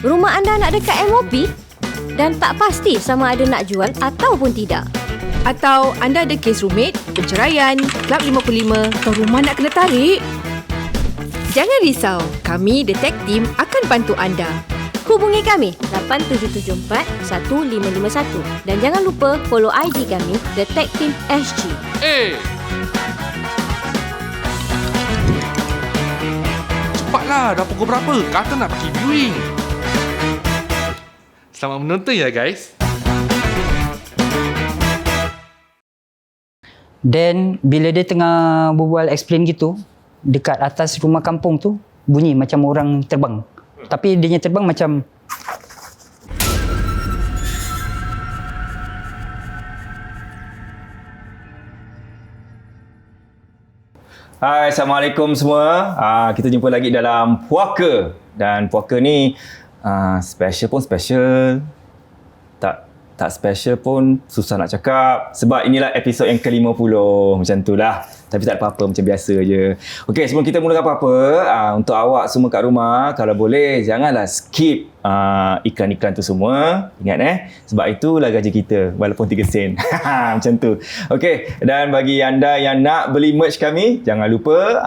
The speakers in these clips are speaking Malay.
Rumah anda nak dekat MOP dan tak pasti sama ada nak jual ataupun tidak. Atau anda ada kes rumit, perceraian, Klub 55 atau rumah nak kena tarik? Jangan risau, kami Detect Team akan bantu anda. Hubungi kami 8774-1551 dan jangan lupa follow IG kami Detect Team SG. Cepatlah, dah pukul berapa? Kata nak pergi viewing. Selamat menonton ya guys. Then bila dia tengah berbual explain gitu, dekat atas rumah kampung tu bunyi macam orang terbang. Tapi dia terbang macam Hai, Assalamualaikum semua. Kita jumpa lagi dalam Puaka. Dan Puaka ni special pun special, tak special pun susah nak cakap. Sebab inilah episod yang ke-50. Macam tu lah. Tapi tak ada apa-apa, macam biasa je. Okey, sebelum kita mulakan apa-apa, untuk awak semua kat rumah, kalau boleh janganlah skip iklan-iklan tu semua. Ingat sebab itulah gaji kita, walaupun 3 sen. Macam tu. Okey, dan bagi anda yang nak beli merch kami, jangan lupa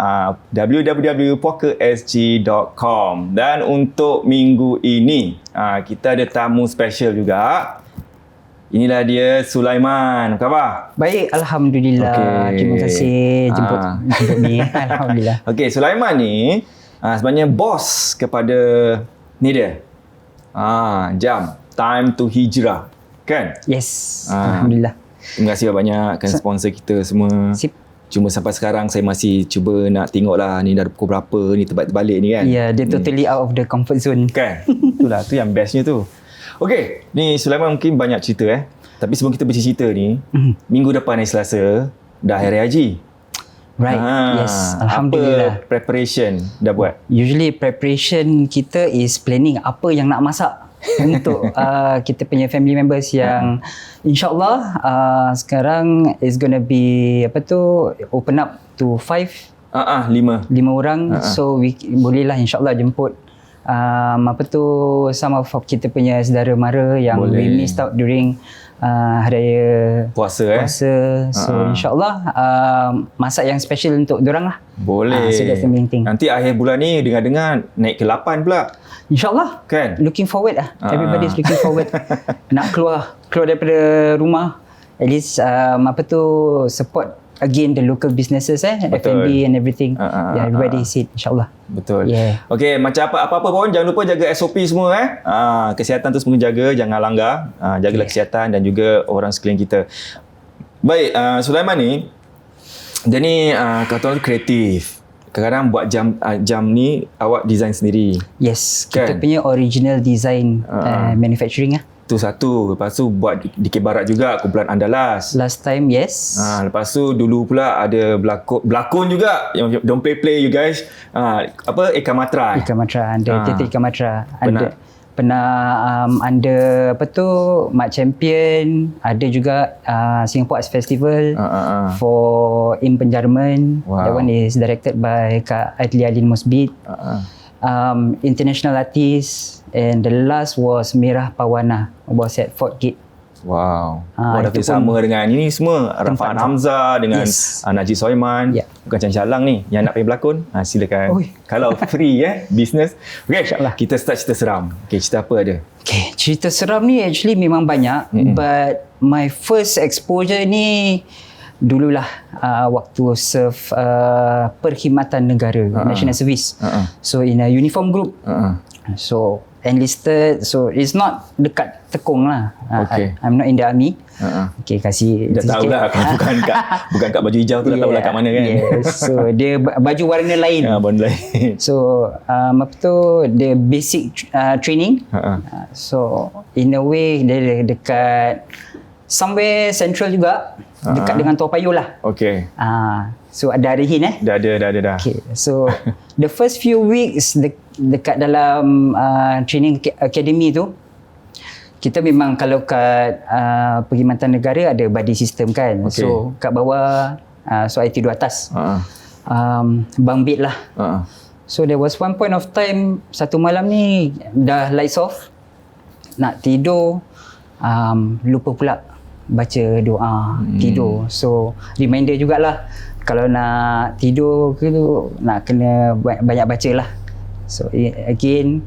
www.puakasg.com. Dan untuk minggu ini, kita ada tamu special juga. Inilah dia, Sulaiman. Apa khabar? baik, alhamdulillah. Terima kasih jemput ni. Alhamdulillah. Okey, Sulaiman ni sebenarnya bos kepada ni dia. Jam Time to Hijrah. Kan? Yes, alhamdulillah. Terima kasih banyak kan sponsor kita semua. Sip. Cuma sampai sekarang saya masih cuba nak tengok lah ni dah pukul berapa ni terbalik ni kan. Ya, dia totally out of the comfort zone. Kan? Itulah, tu yang bestnya tu. Okey, ni Sulaiman mungkin banyak cerita Tapi sebelum kita bercerita ni, minggu depan hari Selasa dah Hari Haji. Right, yes. Alhamdulillah. Apa preparation dah buat? Usually preparation kita is planning apa yang nak masak untuk kita punya family members yang insyaAllah sekarang is gonna be open up to 5 orang. So we bolehlah insyaAllah jemput some of kita punya saudara mara yang we missed out during hari raya puasa. So insyaAllah masak yang special untuk diorang lah. Boleh. So that's the main thing. Nanti akhir bulan ni dengar-dengar naik ke 8 pula. InsyaAllah. Kan? Looking forward lah. Everybody's looking forward. Nak keluar daripada rumah. At least support again the local businesses F&B and everything. Everybody is it, insyaAllah. Betul. Yeah. Okey, macam apa-apa pun jangan lupa jaga SOP semua kesihatan tu semua jaga, jangan langgar. Jagalah kesihatan dan juga orang sekeliling kita. Baik, Sulaiman ni dia ni kata orang kreatif. Kadang-kadang buat jam ni awak design sendiri. Yes, kita kan? punya original design manufacturing Tu satu. Lepas tu buat di Barat juga, kumpulan Andalas. Last time, yes. Lepas tu dulu pula ada berlakon juga. Yang don't play you guys. Eka Matra. Eka Matra, under Teater Eka Matra. Pernah under Mak Champion. Ada juga Singapore Arts Festival for in Penjarman. Wow. That one is directed by Kak Adli Alin Mosbit. International artist, and the last was Merah Pawana, was at Fort Gate. Wow. Dah bersama dengan ini semua Rafaan Hamzah dengan Najib Soiman. Bukan calang ni yang nak pergi berlakon. Silakan. Kalau free business. Okay, insyaAllah. Kita start cerita seram. Okay, cerita apa ada? Okay, cerita seram ni actually memang banyak. But my first exposure ni dululah waktu serve Perkhidmatan Negara, National Service. So in a uniform group. So enlisted, so it's not dekat tekong lah. I'm not in the army. Okay, kasih dah tahulah bukan kat baju hijau tu dah tahulah kat mana kan. So dia baju warna lain. Warna lain. So the basic training. So in a way dia dekat somewhere central juga, dekat dengan Toa Payoh lah. Okay. So ada hint Dah ada. Okay. So the first few weeks dekat dalam training academy tu, kita memang kalau kat Perkhidmatan Negara ada buddy system kan. So kat bawah, so IT 2 atas. Bunk bed lah. So there was one point of time, satu malam ni dah lights off, nak tidur, lupa pula baca doa, tidur. So reminder jugalah, kalau nak tidur ke tu, nak kena banyak baca lah. So again,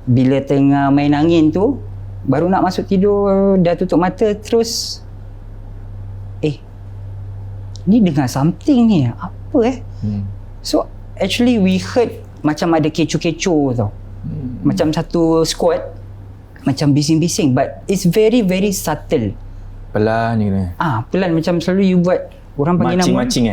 bila tengah main angin tu, baru nak masuk tidur, dah tutup mata, terus ni dengar something ni, apa So actually we heard macam ada kecoh-kecoh tau. Macam satu squad macam bising-bising, but it's very very subtle. Pelan je kena. Pelan, macam selalu you buat, orang panggil nama Macing-macing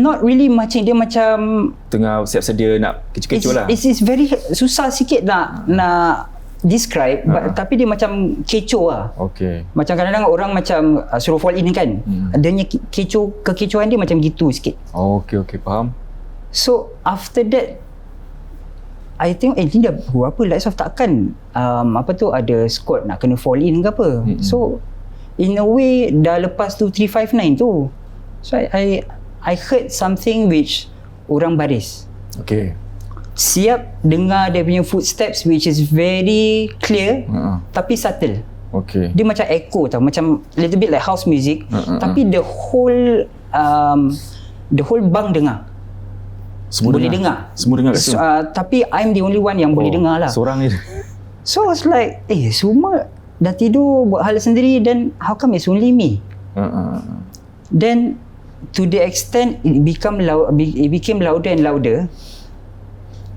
not really macing, dia macam tengah siap sedia nak kecoh-kecoh lah. It's very susah sikit nak describe, tapi dia macam kecoh lah. Okay. Macam kadang-kadang orang macam suruh fall in kan, adanya kekecohan dia macam gitu sikit. Okay, faham. So after that, I tengok ni dah berapa lights off, takkan ada squad nak kena fall in ke apa. So in a way dah lepas tu 359 tu. So I heard something which orang baris. Okay. Siap dengar dia punya footsteps which is very clear, tapi subtle. Okay. Dia macam echo tau, macam little bit like house music, tapi the whole bang dengar. Semua boleh dengar. Semua dengar kat situ. Tapi I'm the only one yang boleh dengar lah. Seorang je. So it's like, semua dah tidur buat hal sendiri, then how come it's only me? Then to the extent it became louder and louder.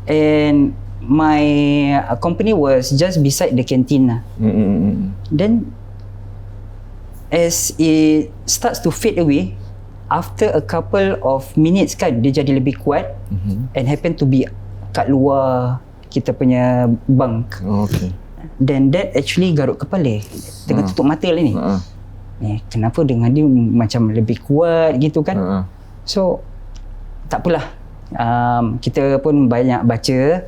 And my company was just beside the canteen lah. Then as it starts to fade away, after a couple of minutes kan, dia jadi lebih kuat, and happen to be kat luar kita punya bunk. Okay. Then that actually garuk kepala, tengah tutup mata lah ni. Kenapa dengan dia macam lebih kuat gitu kan. So tak apalah, kita pun banyak baca,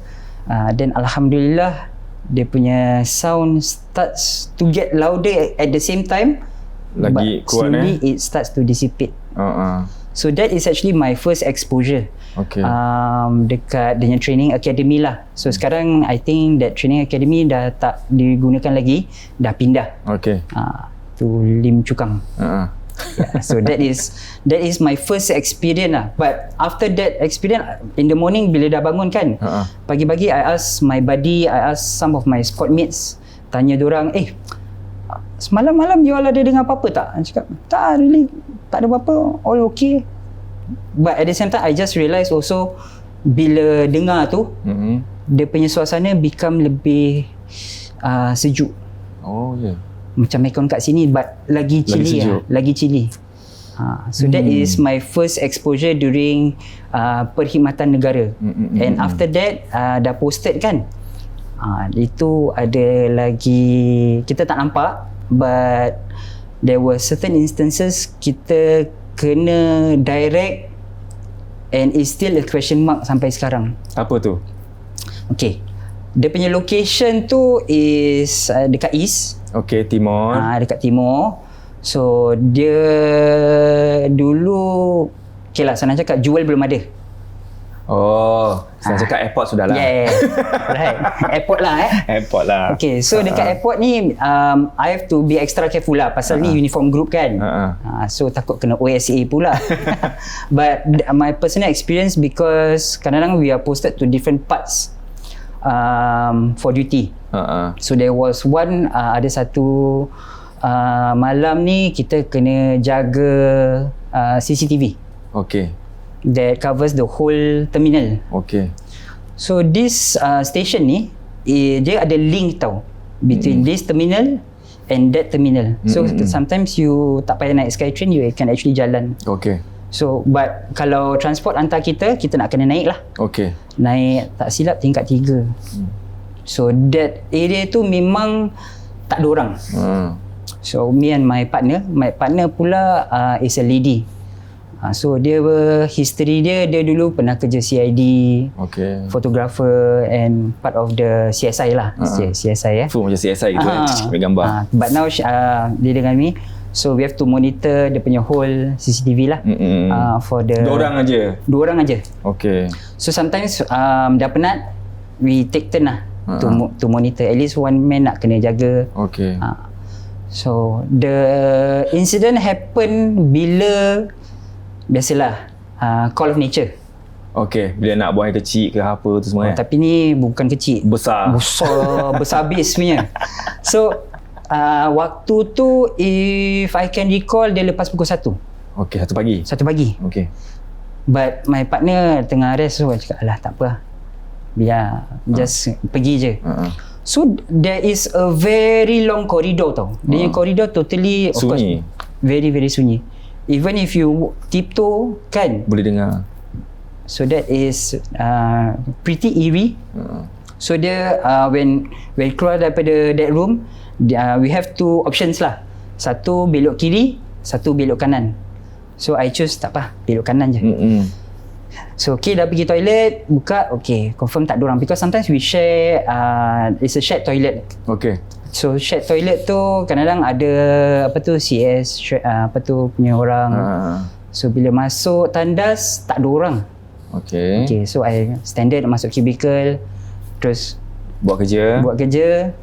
dan alhamdulillah dia punya sound starts to get louder at the same time, lagi but kuat slowly it starts to dissipate. So that is actually my first exposure. Okay. Dekat dengan training academy lah. So sekarang I think that training academy dah tak digunakan lagi, dah pindah. Okay. To Lim Chu Kang. Yeah, so that is my first experience lah. But after that experience, in the morning bila dah bangun kan, pagi-pagi I ask my buddy, I ask some of my squad mates, tanya diorang, semalam-malam you all ada dengar apa-apa tak? I cakap, tak really, tak ada apa-apa, all okay. But at the same time, I just realise also, bila dengar tu, dia punya suasana become lebih sejuk. Oh yeah. Macam aircon kat sini, but lagi chilly lah. Lagi chilly. So that is my first exposure during perkhidmatan negara. And after that, dah posted kan, itu ada lagi, kita tak nampak, but there were certain instances kita kena direct, and it's still a question mark sampai sekarang. Apa tu? Okay, dia punya location tu is dekat east. Okay, timur. Dekat timur. So dia dulu, okay lah, senang cakap Jewel belum ada. Oh, senang cakap airport sudah lah. Yeah, right. Airport lah Airport lah. Okay, so dekat airport ni I have to be extra careful lah, pasal ni uniform group kan. So takut kena OSA pula. But my personal experience, because kadang-kadang we are posted to different parts for duty. So there was one, ada satu malam ni kita kena jaga CCTV. Okay. That covers the whole terminal. Okay. So this station ni, dia ada link tau between this terminal and that terminal. So sometimes you tak payah naik Skytrain, you can actually jalan. Okay. So but kalau transport antar kita nak kena naik lah. Okay. Naik tak silap tingkat 3. So that area tu memang tak ada orang. So me and my partner pula is a lady. So dia history dia dulu pernah kerja CID, okay, photographer and part of the CSI lah. CSI Full macam CSI gitu kan, ambil gambar. But now dia dengan me, So we have to monitor dia punya whole CCTV lah. For the Dua orang aja. 2 orang aja. Okay. So sometimes dah penat, we take turn lah to monitor. At least one man nak kena jaga. Okay. So the incident happen bila biasalah call of nature. Okay. Bila nak buang air kecil ke apa tu semua Tapi ni bukan kecil. Besar. Besar habis punya. So waktu tu if I can recall dia lepas pukul 1 Okay, 1 pagi. Okay. But my partner tengah rest, so I cakap alah tak apa, biar just pergi je. So there is a very long corridor tau. Dia punya corridor totally of course, Sunyi. very very sunyi. Even if you tiptoe kan, Boleh dengar. so that is pretty eerie. So dia when keluar daripada that room, we have 2 options lah. Satu belok kiri, satu belok kanan. So I choose tak apa, belok kanan je. So okay, dah pergi toilet, buka, okay, confirm tak ada orang. Because sometimes we share, it's a shared toilet. Okay. So shared toilet tu kadang-kadang ada apa tu CS, apa tu punya orang. So bila masuk tandas tak ada orang. Okay. Okay, so I standard masuk cubicle, terus Buat kerja.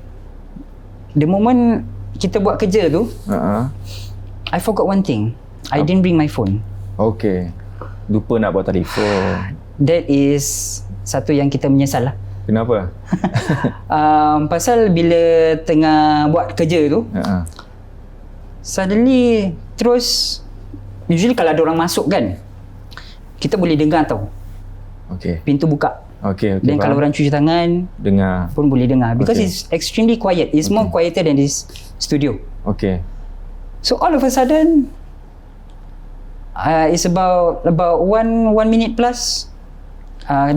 The moment kita buat kerja tu, I forgot one thing. I didn't bring my phone. Okay. Lupa nak buat telefon. That is satu yang kita menyesal lah. Kenapa? Pasal bila tengah buat kerja tu, suddenly terus, usually kalau ada orang masuk kan, kita boleh dengar tau. Okay. Pintu buka. Okay. Dan kalau orang cuci tangan dengar. pun boleh dengar. Because Okay. it's extremely quiet. It's more quieter than this studio. Okay. So all of a sudden, it's about 1 minute plus.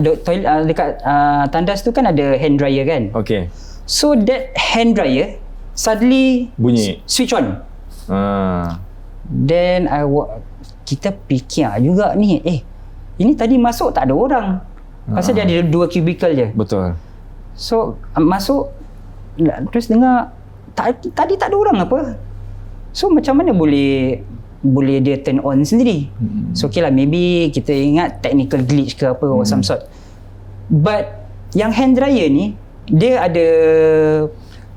Dekat tandas tu kan ada hand dryer kan. Okay. So that hand dryer suddenly Bunyi. switch on. Then Kita fikir juga ni, ini tadi masuk tak ada orang. Pasal dia ada 2 cubicle je. betul. So masuk, terus dengar tadi tak ada orang apa. So macam mana boleh dia turn on sendiri. So okay lah, maybe kita ingat technical glitch ke apa or some sort. But yang hand dryer ni, dia ada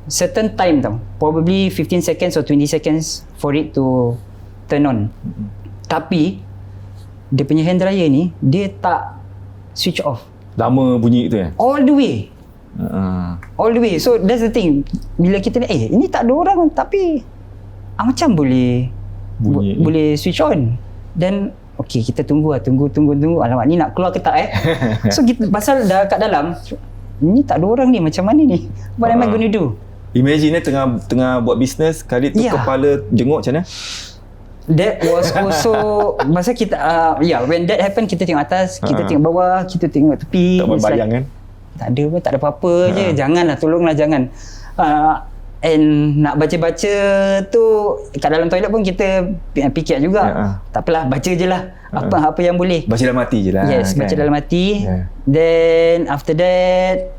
certain time tau. Probably 15 seconds or 20 seconds for it to turn on. Tapi dia punya hand dryer ni, dia tak switch off. Lama bunyi tu All the way. All the way. So that's the thing. Bila kita ni, ini tak ada orang tapi macam boleh Bunyi. boleh switch on. Then okay, kita tunggu. Alamak, ni nak keluar ke tak So kita, pasal dah kat dalam, ni tak ada orang ni, macam mana ni? What am I going to do? Imagine tengah buat bisnes, kali tu kepala jenguk macam mana? That was also masa kita when that happen, kita tengok atas, kita tengok bawah, kita tengok tepi. Tak berbayang kan? Tak ada pun, tak ada apa-apa je. Janganlah, tolonglah jangan. And nak baca-baca tu kat dalam toilet pun kita fikir juga. Tak apalah, baca je lah. Apa yang boleh. Baca dalam hati je lah. Yes, baca dalam hati. Then after that,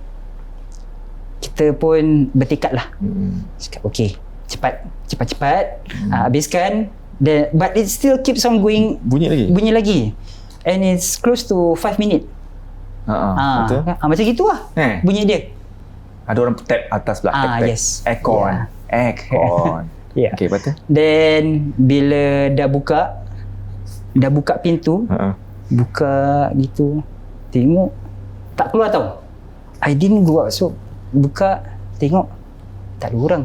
kita pun bertekad lah. Cakap, okay, cepat-cepat habiskan. Then, but it still keeps on going. Bunyi lagi. And it's close to 5 minutes. Betul. Macam gitu lah bunyi dia. Ada orang tap atas pula. Tap. Yes. Aircon. Yeah. Okay, betul. Then bila dah buka pintu, buka gitu, tengok tak keluar tau. I didn't go out. So buka, tengok tak ada orang.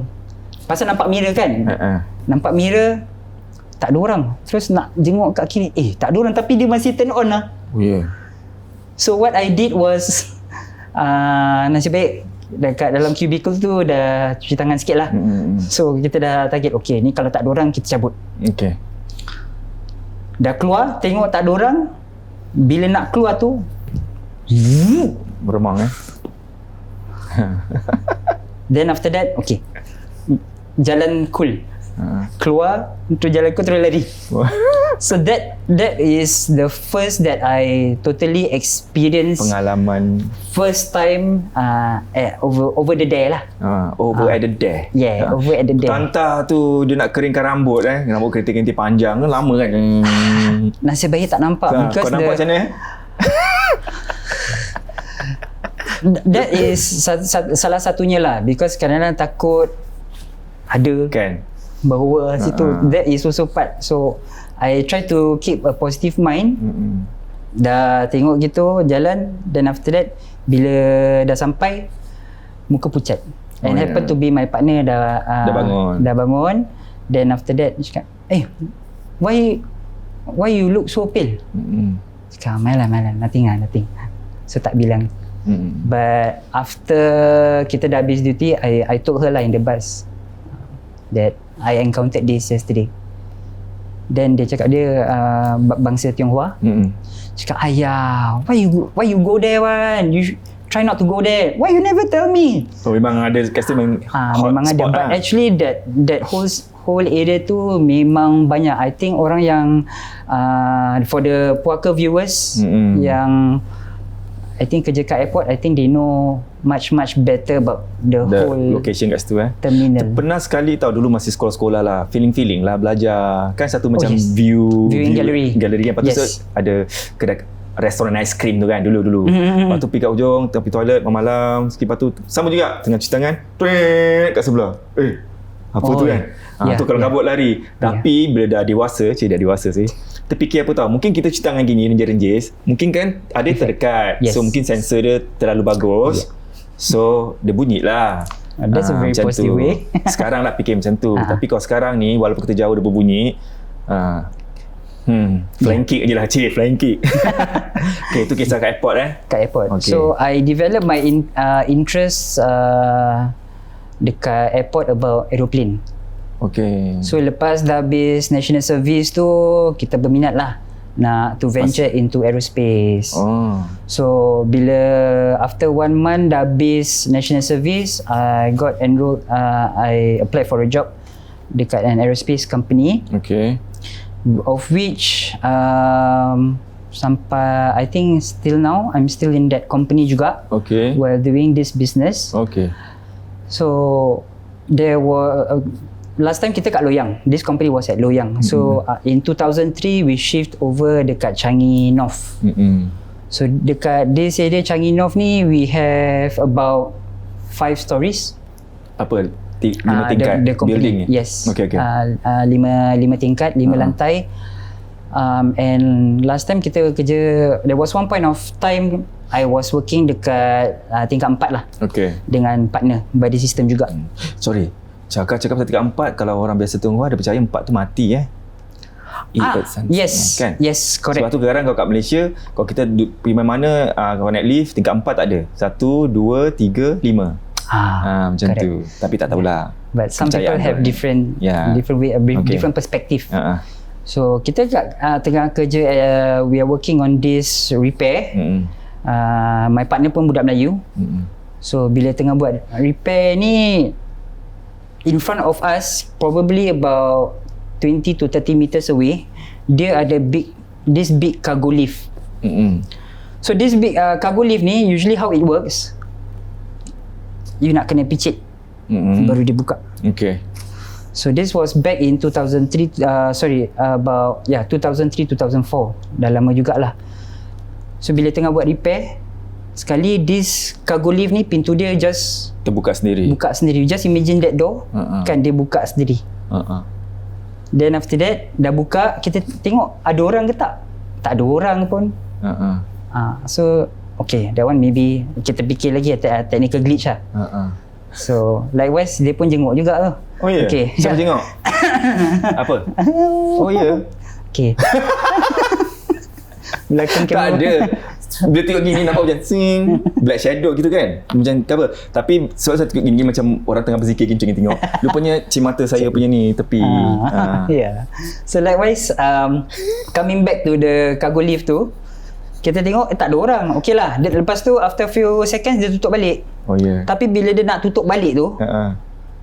Pasal nampak mirror kan. Nampak mirror, tak ada orang. Terus nak jenguk kat kiri, tak ada orang tapi dia masih turn on lah. So what I did was, nasib baik dekat dalam cubicle tu dah cuci tangan sikit lah. So kita dah target, okay, ni kalau tak ada orang kita cabut. Okay. Dah keluar, tengok tak ada orang. Bila nak keluar tu, Beremang then after that, okay, jalan cool. Keluar, tu jalan cool terus lari. So that is the first that I totally experienced Pengalaman first time over the day lah. over at the day. Yeah, over at the day. Tantah tu dia nak keringkan rambut rambut kerinting-kerinting panjang kan lama kan. Nasib baik tak nampak because kau nampak macam mana? that is salah satunya lah because kadang-kadang takut ada Kan. bahawa situ. That is also part. So I try to keep a positive mind. Dah tengok gitu jalan, then after that bila dah sampai muka pucat. And happen to be my partner dah bangun. Then after that dia cakap, why you look so pale? Cakap malah nothing. So tak bilang. But after kita dah habis duty, I told her lah in the bus that I encountered this yesterday. Then dia cakap dia bangsa Tionghoa. Cakap, ayah, why you go there one? You try not to go there. Why you never tell me? So memang ada memang memang ada. But actually that whole area tu memang banyak. I think orang yang for the puaka viewers yang I think kerja kat airport, I think they know much better about the whole location kat situ terminal. Pernah sekali tahu dulu masih sekolah-sekolah lah, feeling lah belajar. Kan satu macam viewing gallery kan. Lepas tu ada kedai restoran ice cream tu kan dulu. Lepas tu pergi kat ujung, pergi toilet malam. Lepas tu sama juga tengah cuci tangan, kat sebelah. Apa tu kan? Tu kalau kabut lari. Tapi bila dah dewasa sih. Terfikir apa tahu, mungkin kita cuci tangan gini renjis-renjis, mungkin kan ada terdekat. So mungkin sensor dia terlalu bagus. So dia bunyi lah. That's a very positive way. Sekarang nak fikir macam tu. Tapi kalau sekarang ni walaupun kita jauh dia berbunyi, flying kick je lah, flying kick. Okay, itu kisah kat airport Kat airport. Okay. So I develop my interest dekat airport about aeroplane. Okay. So lepas dah habis national service tu, kita berminat lah nak to venture into aerospace. So bila after 1 month dah habis national service, I got enrolled, I applied for a job dekat an aerospace company. Okay. Of which sampai I think still now I'm still in that company juga. Okay. While doing this business. Okay. So there were last time kita kat Loyang. This company was at Loyang. So in 2003 we shift over dekat Changi North. So dekat this area Changi North ni we have about 5 stories. Apa? 5 tingkat the building ni? Yes. Okay. 5 tingkat, 5 lantai. And last time kita kerja, there was one point of time I was working dekat tingkat 4 lah. Okay. Dengan partner body system juga. Sorry. Cakap pasal tingkat 4, kalau orang biasa Tionghoa dia percaya 4 tu mati Yes. Kan? Yes, correct. Sebab tu kadang kau kat Malaysia, kalau kita pergi mana kau naik lift tingkat 4 tak ada. 1, 2, 3, 5. Macam correct. tu. Tapi tak tahulah. But some people have different way, different perspective. So kita tengah kerja, we are working on this repair. My partner pun budak Melayu. So bila tengah buat repair ni, in front of us, probably about 20 to 30 meters away, dia ada this big cargo lift. So this big cargo lift ni, usually how it works, you nak kena picit baru dia buka. Okay. So this was back in 2003, 2003-2004. Dah lama jugalah. So bila tengah buat repair, sekali this cargo lift ni pintu dia just terbuka sendiri. Buka sendiri. Just imagine that door, kan dia buka sendiri. Then after that, dah buka, kita tengok ada orang ke tak? Tak ada orang pun. So, okay, that one maybe kita fikir lagi technical glitch lah. So, likewise, dia pun jenguk juga tu. Oh ya? Okay. Siapa jenguk? Apa? Oh ya? Okay. Belakang tak ada. Dia tengok gini nampak macam black shadow gitu kan, macam apa. Tapi sebab saya tengok gini macam orang tengah berzikir macam ni tengok. Rupanya cimata saya punya ni tepi. Yeah. So likewise, coming back to the cargo lift tu, kita tengok tak ada orang. Okay lah. Lepas tu after few seconds dia tutup balik. Oh ya. Yeah. Tapi bila dia nak tutup balik tu,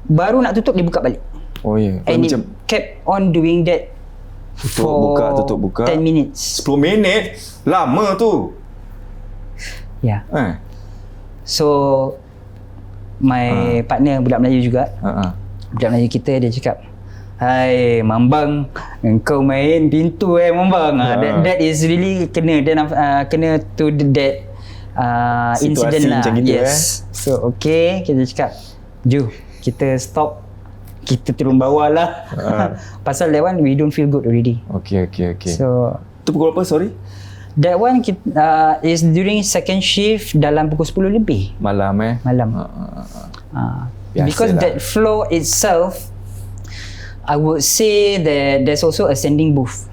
baru nak tutup dia buka balik. Oh ya. Yeah. And it kept on doing that tutup buka. 10 minutes. 10 minit? Lama tu. Ya. Yeah. So my partner budak Melayu juga. Budak Melayu kita dia cakap, "Hai Mambang, engkau main pintu Mambang." That is really kena to that incident lah. Macam gitu, yes. So okay, kita cakap, "Ju, kita stop. Kita turun bawah lah." Pasal that one we don't feel good already. Okay. So tu pukul apa, sorry? that one is during second shift dalam pukul 10 lebih Malam malam. Because that floor itself, I would say that there's also a sanding booth.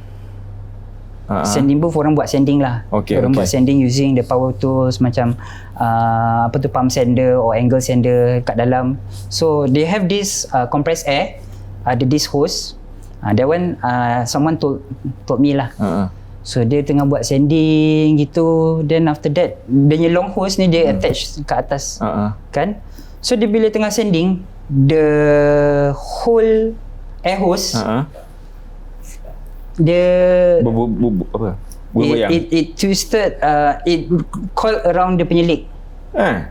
Sanding booth, orang buat sanding lah. Orang buat sanding using the power tools macam pump sander or angle sander kat dalam. So they have this compressed air, ada this hose. That one someone told me lah. So dia tengah buat sanding gitu. Then after that, dia punya long hose ni dia attach ke atas. Kan? So dia bila tengah sanding, the whole air hose dia it twisted, it coiled around dia punya leg.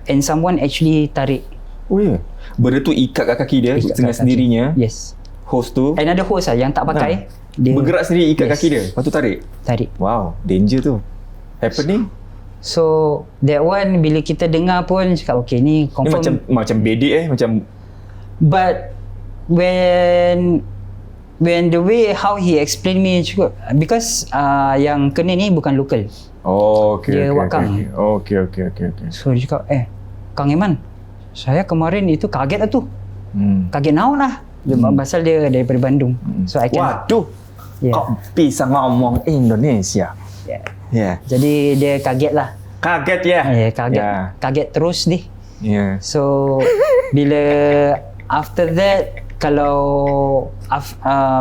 And someone actually tarik. Oh ya. Benda tu ikat kat kaki dia dengan sendirinya. Yes. Hose tu. Another hose lah yang tak pakai. Dia bergerak sendiri ikat kaki dia. Lepas tu tarik. Wow, danger tu. Happening. So that one bila kita dengar pun cakap okay ni confirm ni macam bedek macam. But when the way how he explain me cukup, because yang kena ni bukan local. Oh, okay. Dia wakang. Okay. So dia cakap, Kang Iman, saya kemarin itu kaget lah tu. Kaget naon lah. Pasal dia daripada Bandung. So I can. Waduh. Kau bisa ngomong Indonesia. Yeah. Jadi dia kaget lah. Kaget ya? Kaget. Kaget terus ni. So bila after that, kalau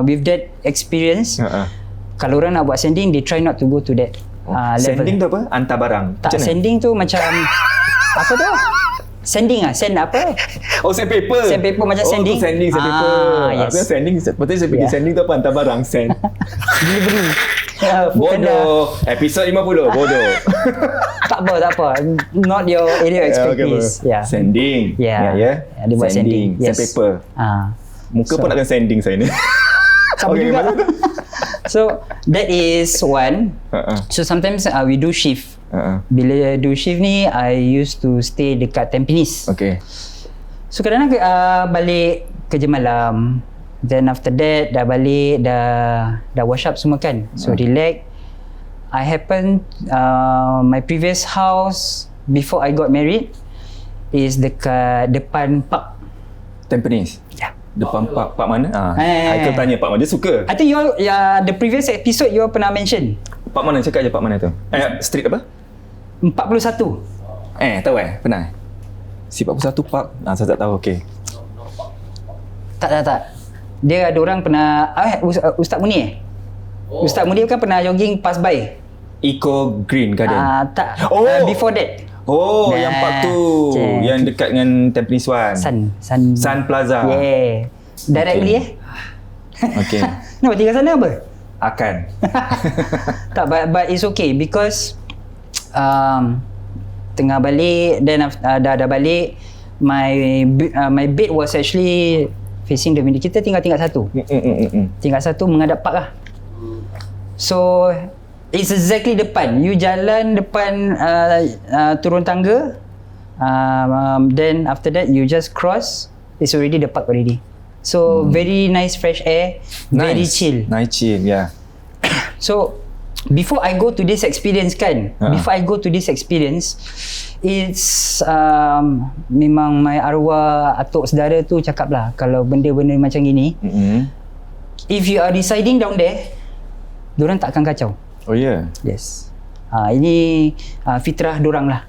with that experience, kalau orang nak buat sanding, they try not to go to that level. Sanding tu apa? Hantar barang? Tak, sanding tu macam apa tu? Sanding sand apa? Oh, sandpaper. Sandpaper macam sanding. Oh, sanding, sandpaper. Yes. Apa sanding? Betul saya fikir sanding tu apa? Hantar barang, sand. Delivery. Bodoh. Episod 50, bodoh. Tak apa. Not your area of expertise. Sanding. Dia buat sanding. Sandpaper. Muka pun nak kena sanding saya ni. Sama juga. So that is one. So sometimes we do shift. Bila do shift ni, I used to stay dekat Tampines. So kadang-kadang balik kerja malam. Then after that dah balik, dah wash up semua kan. So relax. I happen my previous house before I got married is dekat depan park Tampines. Ya. Depan park mana? Haikal tanya park mana, dia suka. I think you the previous episode you pernah mention. Park mana, cakap je park mana tu. Street apa? 41. Tahu pernah. Si 41 park. Saya tak tahu. Okey. Tak. Dia ada orang pernah Ustaz Munir. Ustaz Munir kan pernah jogging pass by Eco Green Garden. Tak. Before that. Yang park tu. Yang dekat dengan Tampines One. Sun Plaza. Yeah. Directly Okay. Nak tinggal sana apa? Akan. Tak, but it's okay because tengah balik, then dah balik, my bed was actually facing the window. Kita tinggal satu. Tinggal satu menghadap park lah. So it's exactly depan. You jalan depan, turun tangga, then after that you just cross, it's already the park already. So very nice fresh air, very chill. Nice chill, yeah. So before I go to this experience kan, it's memang my arwah atuk saudara tu cakap lah, kalau benda-benda macam gini, if you are residing down there, diorang tak akan kacau. Oh yeah. Yes. Ini fitrah diorang lah.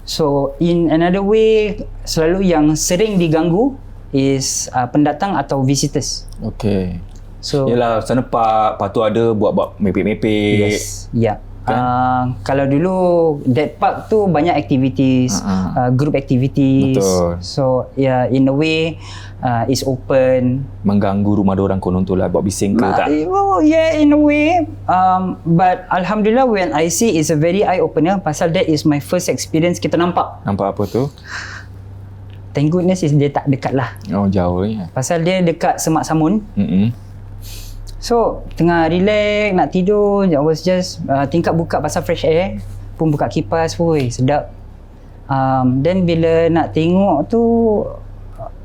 So in another way, selalu yang sering diganggu is pendatang atau visitors. Okay. So yelah, sana park, lepas tu ada buat mepek-mepek. Yes. Ya. Kalau dulu that park tu banyak activities, group activities. Betul. So in a way it's open. Mengganggu rumah orang konon tu lah, buat bising ke tak? Oh yeah, in a way. But Alhamdulillah when I see it's a very eye opener. Pasal that is my first experience kita nampak. Nampak apa tu? Thank goodness is dia tak dekat lah. Oh, jauh ni. Pasal dia dekat Semak Samun. So tengah relax nak tidur, I was just tingkap buka pasal fresh air, pun buka kipas, woi sedap. Then bila nak tengok tu,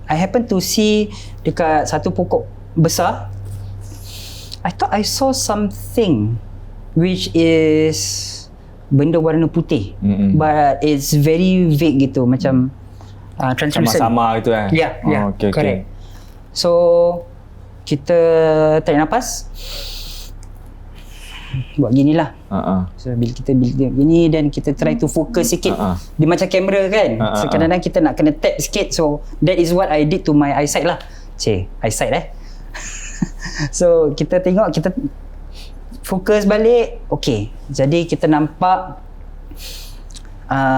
I happen to see dekat satu pokok besar, I thought I saw something which is benda warna putih, but it's very vague gitu, macam translucent. Sama-sama gitu kan? Ya, okay, correct. So kita tarik nafas, buat gini lah. So bila kita gini dan kita try to focus sikit. Dia macam kamera kan. So kadang-kadang kita nak kena tap sikit. So that is what I did to my eyesight lah. Eyesight So kita tengok, kita fokus balik. Okay, jadi kita nampak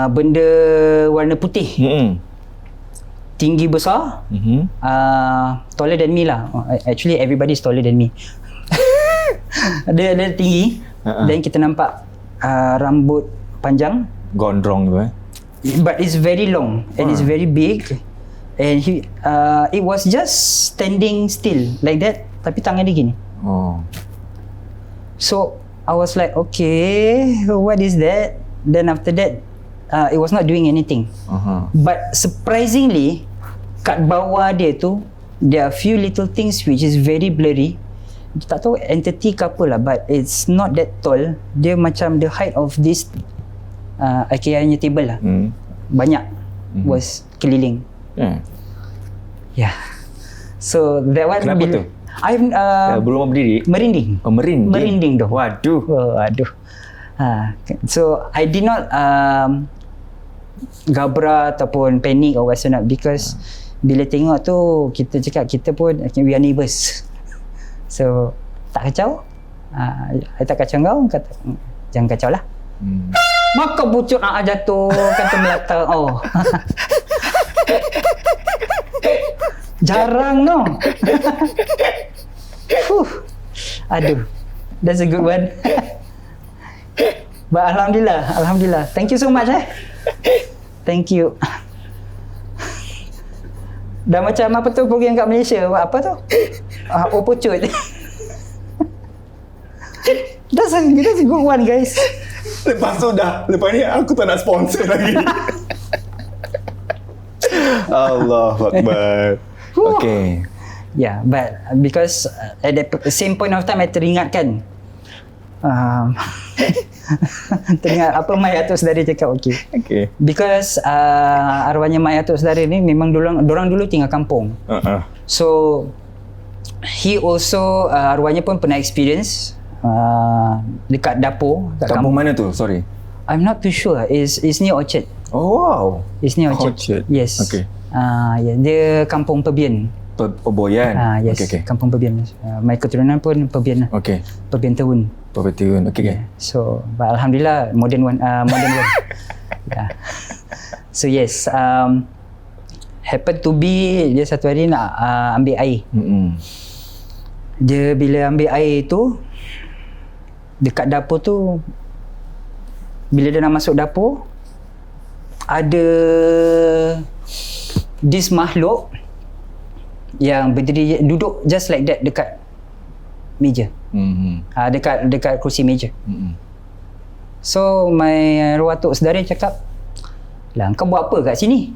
benda warna putih. Tinggi besar, taller than me lah. Actually everybody is taller than me. dia tinggi, dan kita nampak rambut panjang, gondrong tu but it's very long and it's very big, and it was just standing still like that, tapi tangan dia gini. So I was like, okay, what is that? Then after that it was not doing anything. But surprisingly, kat bawah dia tu, there are few little things which is very blurry. Tak tahu entity ke apa lah, but it's not that tall. Dia macam the height of this IKEA-nya table lah. Banyak was keliling. Yeah. So that one. Kenapa tu? I'm belum berdiri? Merinding. Merinding tu. Waduh. Aduh. So I did not gabra ataupun panic or whatsoever, because bila tengok tu kita cakap kita pun we are neighbours. So tak kacau. I tak kacau kau, kata jangan kacau lah. Maka pucut jatuh, kata melata. Oh. Jarang no. Aduh. That's a good one. But Alhamdulillah. Thank you so much Thank you. Dah macam apa tu program kat Malaysia, apa tu? Opocut. That's a good one, guys. Lepas ni aku tak nak sponsor lagi. Allahu Akbar. Okay. Yeah, but because at the same point of time I teringatkan teringat apa Mai Atuk Sedara cakap. Okay. Because arwahnya Mai Atuk Sedara ni memang dorang dulu tinggal kampung. So he also arwahnya pun pernah experience dekat dapur kat kampung mana tu? Sorry, I'm not too sure. It's near Orchard. Oh wow. It's near Orchard. Yes. Okay. Yeah, dia kampung Pebian. Boyan. Yes. Okay. Kampung Pebian. My keturunan pun Pebian lah. Okay. Pebian Tahun. Okay. So, but Alhamdulillah modern one. Yeah. So yes, happen to be dia satu hari nak ambil air. Dia bila ambil air tu dekat dapur tu, bila dia nak masuk dapur, ada this makhluk yang berdiri, duduk just like that dekat meja. Dekat kursi meja. So my arwah Tok Sedara cakap, lah kau buat apa kat sini?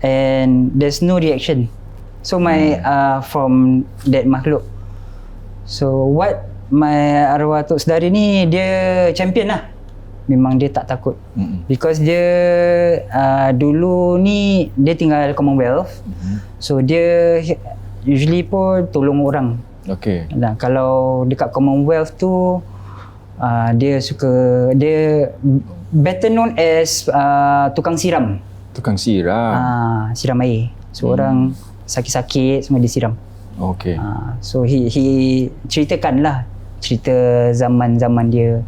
And there's no reaction. So my from that makhluk. So what my arwah Tok Sedara ni, dia champion lah. Memang dia tak takut. Because dia dulu ni dia tinggal Commonwealth. So dia usually pun tolong orang. Okay. Nah, kalau dekat Commonwealth tu dia better known as tukang siram. Siram air. So orang sakit-sakit semua disiram. Okay. So he ceritakan lah cerita zaman-zaman dia.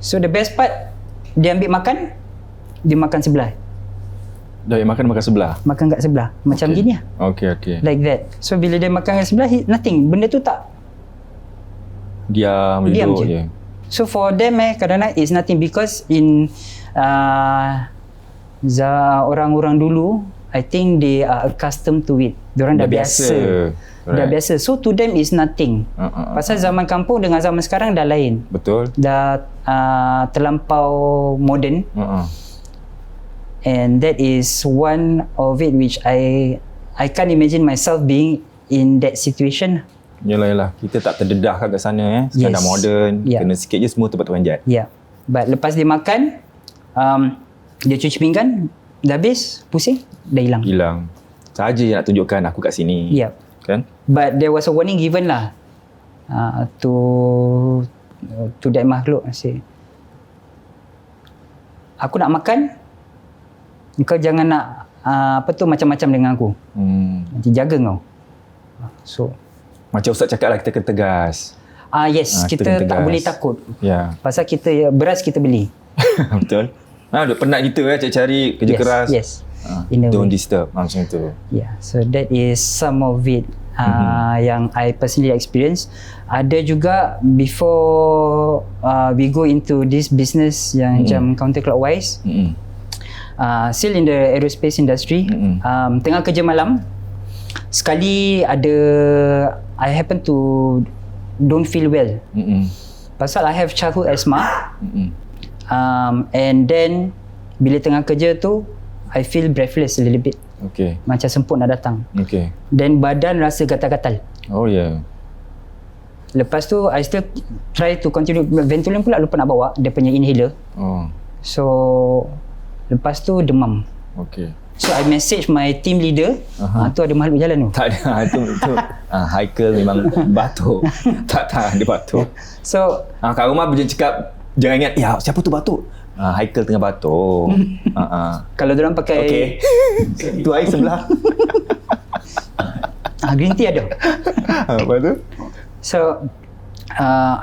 So the best part, dia ambil makan, dia makan sebelah. Dah makan sebelah. Makan kat sebelah. Macam gini lah. Okay. Like that. So bila dia makan kat sebelah, nothing. Benda tu tak. Diam Diam duduk je. je. So for them kadang-kadang it's nothing because in orang-orang dulu, I think they are accustomed to it. Diorang dah biasa. Dah biasa. So to them is nothing. Pasal zaman kampung dengan zaman sekarang dah lain. Betul. Dah terlampau modern. And that is one of it which I can't imagine myself being in that situation. Yalah. Kita tak terdedah kat sana Sekarang dah modern. Kena sikit je semua tempat panjat. But lepas dia makan, dia cuci pinggan, dah habis, pusing, dah hilang. Saja je nak tunjukkan aku kat sini. Kan? But there was a warning given lah to that makhluk. Say, aku nak makan, kau jangan nak macam-macam dengan aku. Nanti jaga kau. So macam Ustaz cakap lah, kita kena tegas. Yes, kita tak boleh takut. Pasal kita beras kita beli. Betul. Duk penat kita cari kerja keras. Don't disturb macam tu. So that is some of it yang I personally experience. Ada juga before we go into this business yang macam counterclockwise, still in the aerospace industry, tengah kerja malam, sekali I happen to don't feel well. Pasal I have childhood asthma. And then bila tengah kerja tu, I feel breathless a little bit. Macam semput nak datang. Then badan rasa gatal-gatal. Lepas tu I still try to continue. Ventolin pula lupa nak bawa, dia punya inhaler. So lepas tu demam. So I message my team leader. Tu ada makhluk jalan tu. Tak ada. Itu Haikal memang batuk. tak dia batuk. So kat rumah boleh cakap, jangan ingat, siapa tu batuk? Haikal tengah batuk. Kalau diorang pakai tu air sebelah. green tea ada. Apa tu? So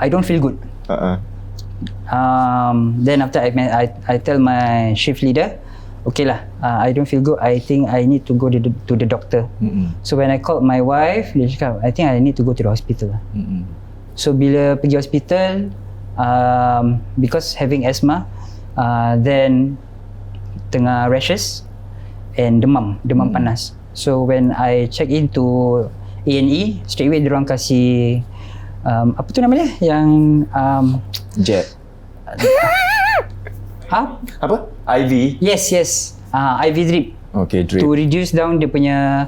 I don't feel good. Then after I tell my shift leader, okay lah, I don't feel good, I think I need to go to the doctor. So when I called my wife, dia cakap, I think I need to go to the hospital. So bila pergi hospital, because having asthma, then tengah rashes and demam panas. So when I check into A&E, straight away diorang kasih apa tu nama dia yang jet apa? IV? Yes. IV drip. Drip. To reduce down dia punya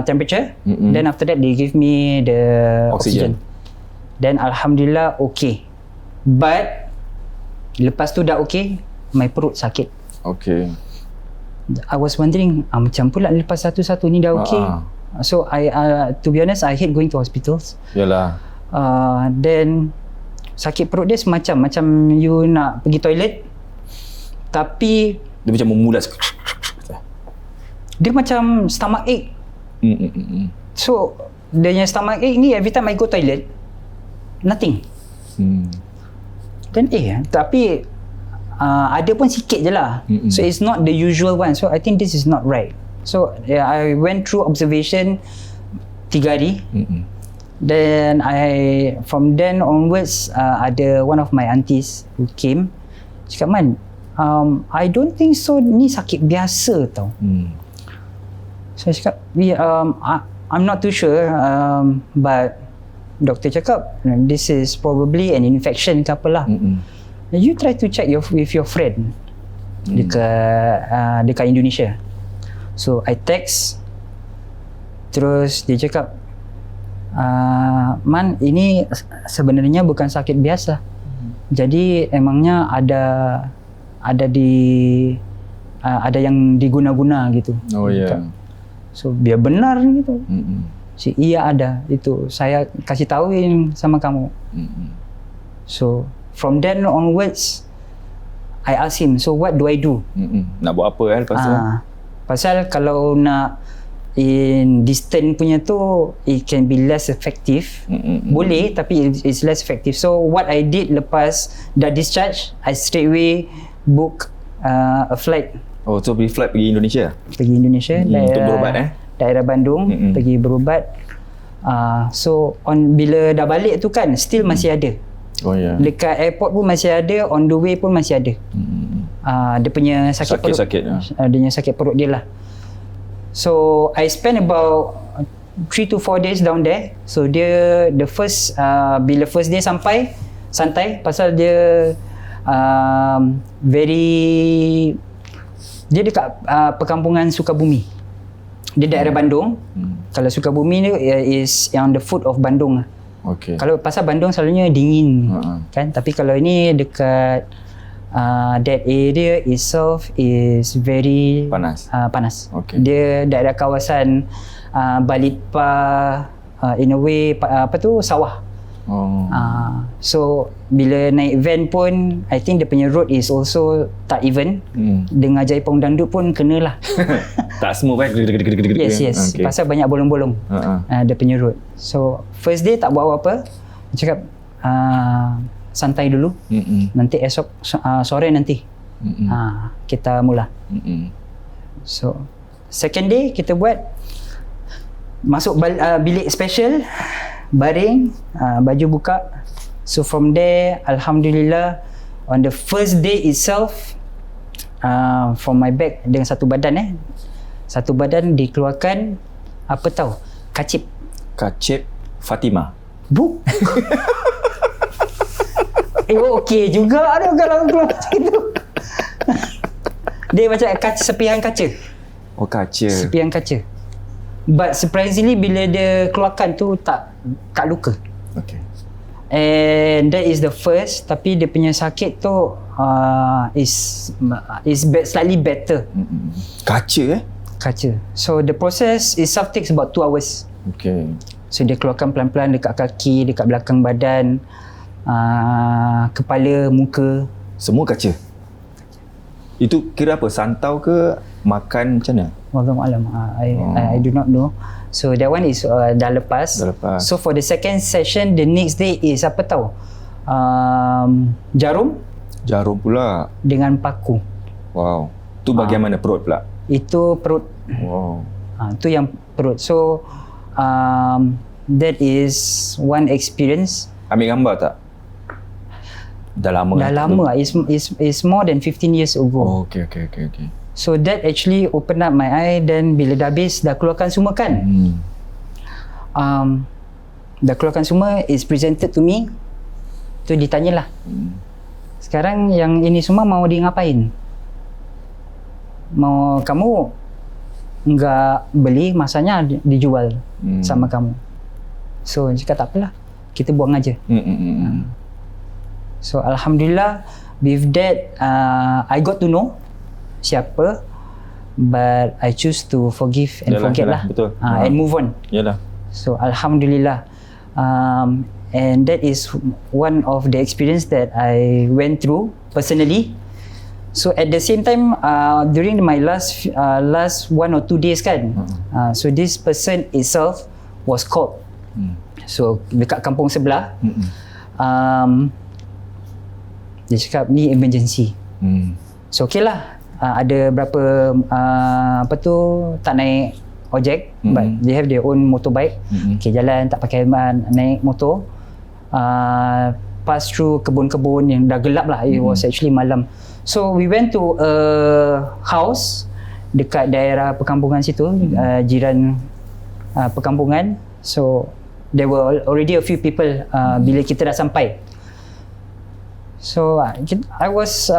temperature. Then after that they give me the oxygen. Then alhamdulillah okay. But lepas tu dah okay, my perut sakit. I was wondering, macam pula lepas satu-satu ni dah okay. So I to be honest, I hate going to hospitals. Then sakit perut dia semacam you nak pergi toilet, tapi dia macam memulas. Dia macam stomach ache. So dia punya stomach ache ni, every time I go toilet, nothing. Then tapi ada pun sikit je lah. So it's not the usual one. So I think this is not right. So I went through observation 3 hari. Then from then onwards, ada one of my aunties who came, cakap, Man, I don't think so, ni sakit biasa tau. So I cakap, I'm not too sure, but doktor cakap this is probably an infection ke apalah. You try to check with your friend dekat Indonesia. So I text, terus dia cakap, Man, ini sebenarnya bukan sakit biasa. Jadi emangnya ada yang diguna-guna gitu. So biar benar gitu. Iya ada, itu saya kasih tahuin sama kamu. So from then onwards, I ask him, so what do I do? Nak buat apa lepas tu? Pasal kalau nak in distant punya tu it can be less effective. Boleh tapi it's less effective. So what I did lepas dah discharge, I straight away book a flight Oh, so beli flight pergi Indonesia? pergi Indonesia Untuk berubat daerah Bandung, pergi berubat. So bila dah balik tu kan still masih ada. Oh ya. Dekat airport pun masih ada, on the way pun masih ada. Dia punya sakit perut. Sakit-sakit, Dia punya sakit perut dia lah. So I spent about 3 to 4 days down there. So dia the first bila first day sampai santai pasal dia dia dekat perkampungan Sukabumi. Dia daerah Bandung. Kalau Sukabumi ni is on the foot of Bandung. Okay. Kalau pasal Bandung selalunya dingin kan, tapi kalau ini dekat that area itself is very Panas. Panas. Okay. Dia daerah kawasan Balitpa, in a way sawah. Oh. So bila naik van pun I think dia punya road is also tak even. Dengar Jaipong Dangdut pun kenalah. Tak smooth kan? Yes. Okay. Pasal banyak bolong-bolong. Dia punya road. So first day tak buat apa-apa. Dia cakap santai dulu. Nanti esok sore nanti kita mula. So second day kita buat masuk bilik special, baring, baju buka. So from there alhamdulillah on the first day itself from my bag dengan satu badan dikeluarkan apa tahu, kacip Fatimah. Buk. Okey juga ada kalau keluar macam itu. Dia macam sepihan kaca. Oh, kaca. Sepihan kaca. But surprisingly bila dia keluarkan tu tak luka. Okay. And that is the first, tapi dia punya sakit tu is slightly better. Kaca Kaca. So the process itself takes about 2 hours. Okay. So dia keluarkan pelan-pelan dekat kaki, dekat belakang badan, kepala, muka. Semua kaca? Itu kira apa? Santau ke? Makan macam mana? Wallahualam. I do not know. So that one is dah lepas. So for the second session, the next day is apa tahu? Jarum pula. dengan paku. Wow. Tu bahagian mana? Perut pula? Itu perut. Wow. Tu yang perut. So that is one experience. Ambil gambar tak? Dah lama. Dah lama. It's more than 15 years ago. Oh, okay. So that actually open up my eye. Then bila dah habis, dah keluarkan semua kan? Dah keluarkan semua, is presented to me. Tu ditanyalah. Sekarang yang ini semua mau di ngapain? Mau kamu enggak beli, masanya dijual sama kamu. So cakap tak apalah, kita buang aja. So alhamdulillah with that I got to know siapa, but I choose to forgive and forget lah. Betul. And move on. Yalah. So alhamdulillah, and that is one of the experience that I went through personally. So at the same time, during my last 1 or 2 days kan, so this person itself was called. So dekat kampung sebelah, dia cakap ni emergency. So okay lah. Ada berapa tak naik ojek, but they have their own motorbike. Okay, jalan tak pakai helmet, naik motor, pass through kebun-kebun yang dah gelap lah. It was actually malam. So we went to a house dekat daerah perkampungan situ, jiran perkampungan. So there were already a few people bila kita dah sampai. So I was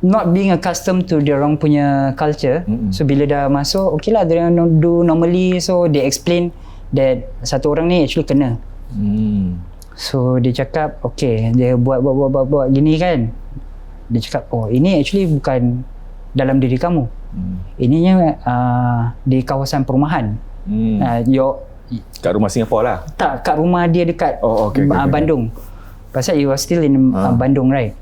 not being accustomed to dia orang punya culture. So bila dah masuk, okay lah, dia orang do normally. So they explain that satu orang ni actually kena. So dia cakap, okay, dia buat gini kan. Dia cakap, oh ini actually bukan dalam diri kamu. Ininya di kawasan perumahan. Kat rumah Singapura lah? Tak, kat rumah dia dekat Bandung. Pasal you was still in Bandung, right?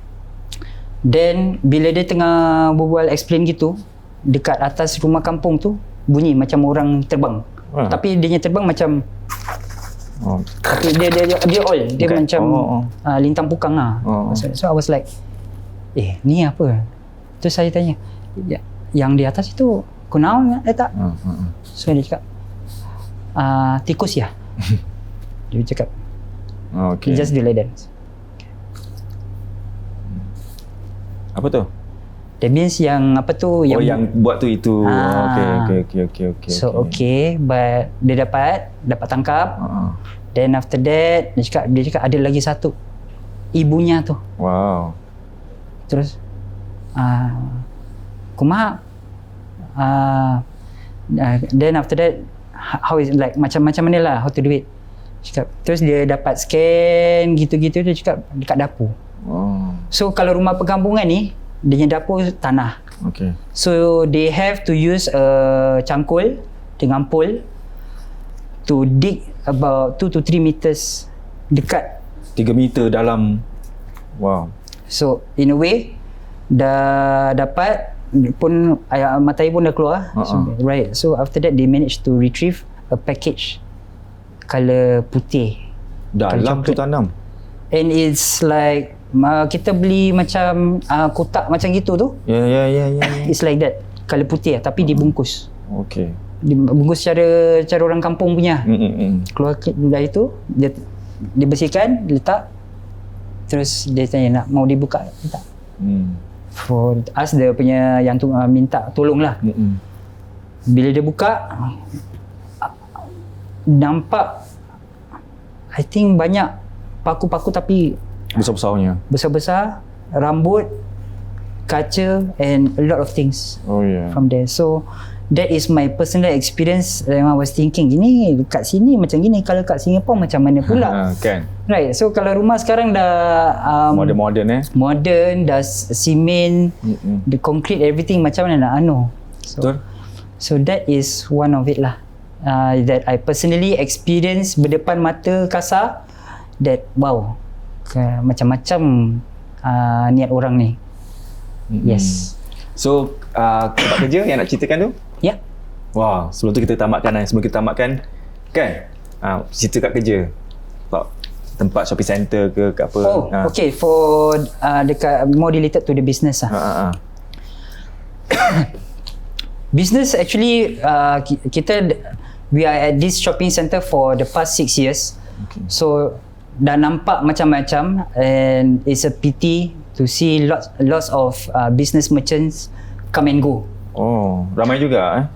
Then bila dia tengah berbual explain gitu, dekat atas rumah kampung tu bunyi macam orang terbang. Tapi dia terbang macam tapi dia all dia Okay. macam lintang pukang lah. So I was like, ni apa? Terus saya tanya, yang di atas itu kunaon tak? So dia cakap, tikus ya. Dia cakap, Okay. just do like that. Apa tu? That means yang apa tu Yang buat tu itu. Okay. So okay, but dia dapat tangkap. Then after that dia cakap ada lagi satu, ibunya tu. Wow. Terus kumaha then after that how is like macam mana lah, how to do it. Cakap, terus dia dapat scan gitu-gitu, dia cakap dekat dapur. So kalau rumah perkampungan ni dia punya dapur tanah. Okay. So they have to use a cangkul dengan pole to dig about 2 to 3 meters dekat. 3 meter dalam. Wow. So in a way dah dapat pun air mata air pun dah keluar. So, right. So after that they managed to retrieve a package color putih. Dalam tu tanam. And it's like kita beli macam kotak macam gitu tu. Ya. It's like that. Color putih tapi dibungkus. Okay. Dibungkus cara orang kampung punya. Keluar dari itu dia bersihkan, letak. Terus dia tanya nak mau dibuka tak? For us dia punya yang tu minta tolong lah. Bila dia buka, nampak I think banyak paku-paku tapi Besar-besarnya. besar-besar, rambut, kaca and a lot of things from there. So that is my personal experience. I was thinking, ini kat sini macam gini, kalau kat Singapore macam mana pula? Kan. Right. So kalau rumah sekarang dah Modern modern, dah simen, the concrete, everything, macam mana nak Betul. So that is one of it lah. That I personally experience berdepan mata kasar. That wow, macam-macam niat orang ni. Yes. So tempat kerja yang nak ceritakan tu? Ya. Wah, sebelum tu kita tamatkan kan? Cerita kat kerja. Tempat shopping center ke kat apa? Okay. For dekat more related to the business lah. Business actually we are at this shopping center for the past 6 years. Okay. So dah nampak macam-macam, and it's a pity to see lots of business merchants come and go. Ramai juga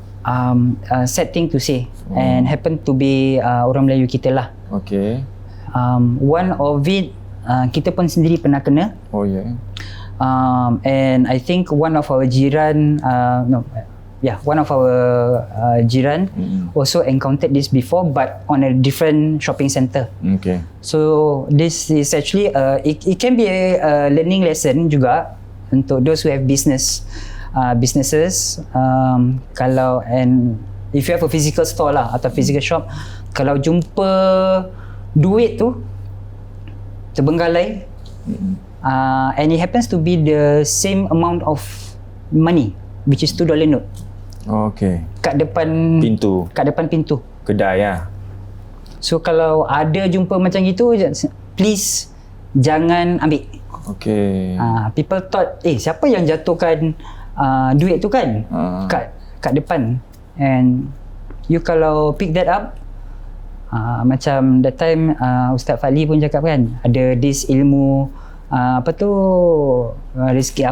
Sad thing to say, and happen to be orang Melayu kita lah. Okay. One of it kita pun sendiri pernah kena. And I think one of our jiran jiran also encountered this before, but on a different shopping center. Okay. So this is actually it can be a learning lesson juga untuk those who have businesses. Kalau if you have a physical store lah atau physical shop, kalau jumpa duit tu terbengkalai, and it happens to be the same amount of money, which is $2 note. Okay. Kat depan pintu kedai lah. So kalau ada jumpa macam gitu, please jangan ambil. Okay. People thought, siapa yang jatuhkan duit tu kan kat depan, and you kalau pick that up, macam that time Ustaz Fali pun cakap kan, ada this ilmu rezeki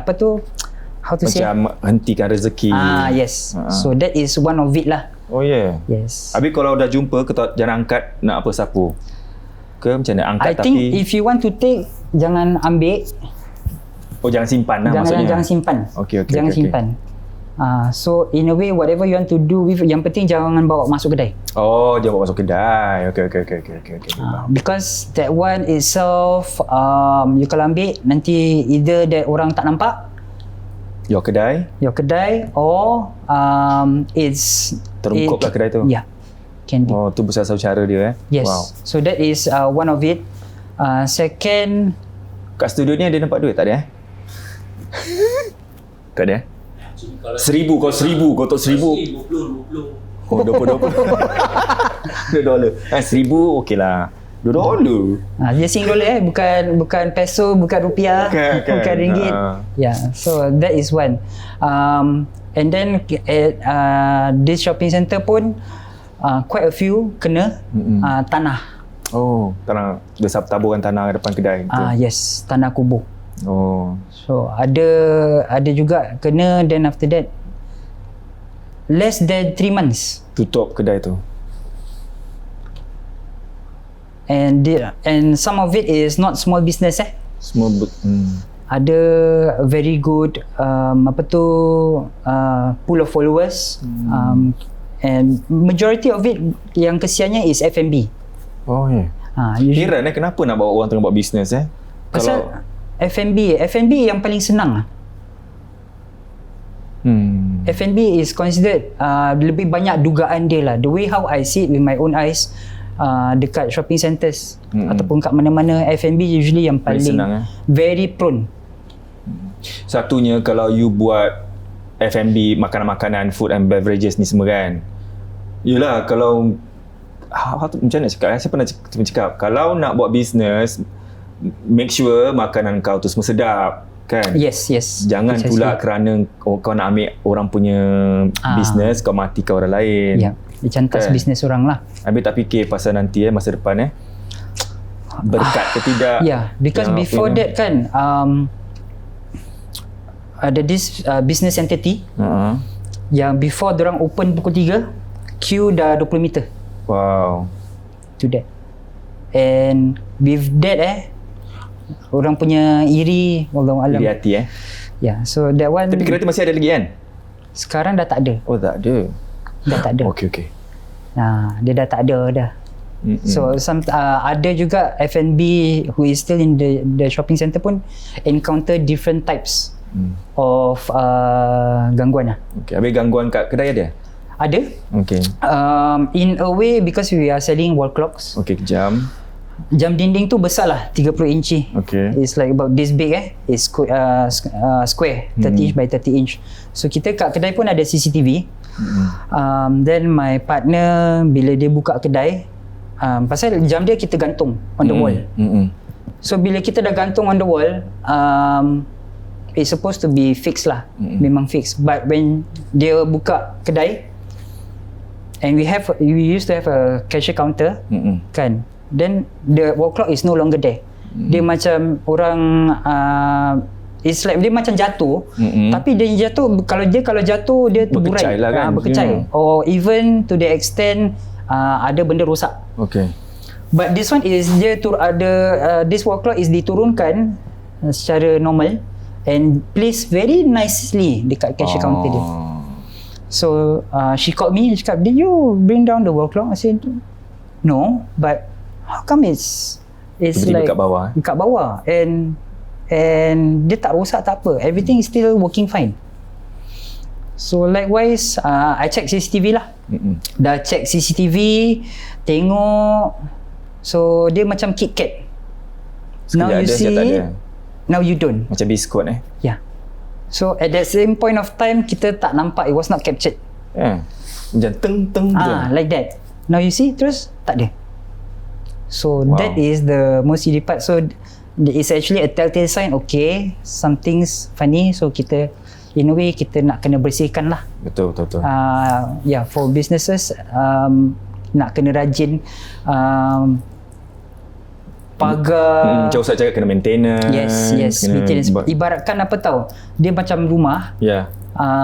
how to say? Macam hentikan rezeki. Yes. So that is one of it lah. Yes. Habis kalau dah jumpa, jangan angkat nak apa sapu ke macam mana? Angkat I think if you want to take, jangan ambil. Jangan simpan lah maksudnya. Jangan simpan. Okay. Simpan. So in a way, whatever you want to do with, yang penting jangan bawa masuk kedai. Jangan bawa masuk kedai. Okay. Because that one itself, you kalau ambil, nanti either that orang tak nampak your kedai or it's terungkup lah kedai tu. Yeah, can be. Tu besar satu cara dia. Yes. Wow. So that is one of it. Second, kat studio ni ada nampak duit tak ada? Tak ada. 1000, kalau 1000, kotak 1000. 20. Oh, 20. $2. 1000 okey lah. $2. Dia Sing dollar bukan peso, bukan rupiah, bukan ringgit. Yeah, so that is one. And then at this shopping centre pun quite a few kena tanah. Oh, tanah, dia taburkan tanah depan kedai tu. Yes, tanah kubur. Oh. So ada juga kena, then after that less than 3 months. Tutup kedai tu. And some of it is not small business Semua ada very good pool of followers, and majority of it yang kesiannya is F&B. Oh ya. Heran kenapa nak bawa orang tengah buat bisnes Pasal F&B yang paling senang. F&B is considered lebih banyak dugaan dia lah. The way how I see it with my own eyes, dekat shopping centres ataupun kat mana-mana, F&B usually yang paling senang, very prone. Satunya kalau you buat F&B, makanan-makanan, food and beverages ni semua kan, yelah kalau macam mana nak cakap saya pernah cakap, kalau nak buat business, make sure makanan kau tu semua sedap kan. Yes. Jangan pula kerana kau nak ambil orang punya business, kau matikan orang lain. Ya, dia cantas business orang lah. Habis tak fikir pasal nanti masa depan berkat ke tidak. Yeah, because before that kan ada this business entity yang before diorang open pukul 3, queue dah 20 meter. Wow. To that. And with that orang punya iri, wallahualam. Iri hati Yeah, so that one. Tapi kedai tu masih ada lagi kan? Sekarang dah tak ada. Oh, tak ada. Dah tak ada. Okey. Dia dah tak ada dah. So ada juga F&B who is still in the shopping centre pun encounter different types of gangguan lah. Okay. Habis gangguan kat kedai ada? Ada. Okay. In a way, because we are selling wall clocks. Okay, jam dinding tu besar lah, 30 inci. Okay. It's like about this big It's square, 30 inch by 30 inch. So kita kat kedai pun ada CCTV. Then my partner bila dia buka kedai, pasal jam dia kita gantung on the wall. So bila kita dah gantung on the wall, it's supposed to be fixed lah. Memang fixed. But when dia buka kedai, and we used to have a cashier counter, kan, then the wall clock is no longer there. Dia macam orang it's like dia macam jatuh, tapi dia jatuh, kalau jatuh dia terburai, berkecai lah kan. Berkecai. Or even to the extent ada benda rosak. Okay. But this one is dia this wall clock is diturunkan secara normal and placed very nicely dekat cashier counter dia. So she called me and she cakap, did you bring down the wall clock? I said, no, but how come it's like dekat bawah and dia tak rosak tak apa, everything is still working fine. So likewise I check CCTV lah. Dah check CCTV, tengok, so dia macam KitKat. Now you see, now you don't. Macam biskut Yeah. So at that same point of time, kita tak nampak, it was not captured. Macam teng like that. Now you see, terus tak ada. So that is the most silly part. So it's actually a telltale sign, okay, something's funny. So kita, in a way, kita nak kena bersihkan lah. Betul. Yeah, for businesses, nak kena rajin pagar. Macam Ustaz cakap, kena maintenance. Yes, maintenance. Ibaratkan apa tahu, dia macam rumah. Ya.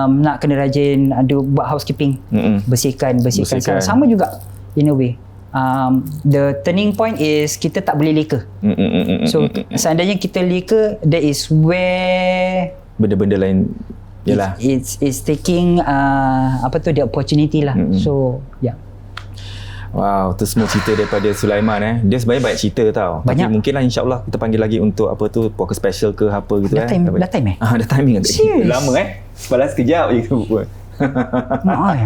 Nak kena rajin buat housekeeping. Bersihkan. Sama juga in a way. The turning point is kita tak boleh leka. So seandainya kita leka, that is where benda-benda lain yalah. It's taking the opportunity lah. So yeah. Wow, tu semua cerita daripada Sulaiman Dia sebenarnya banyak cerita tau. Banyak. Tapi mungkinlah insya-Allah kita panggil lagi untuk poker special ke apa gitu Dah time dah timing agak. Serious? Lama Sebalas sekejap je tu pun.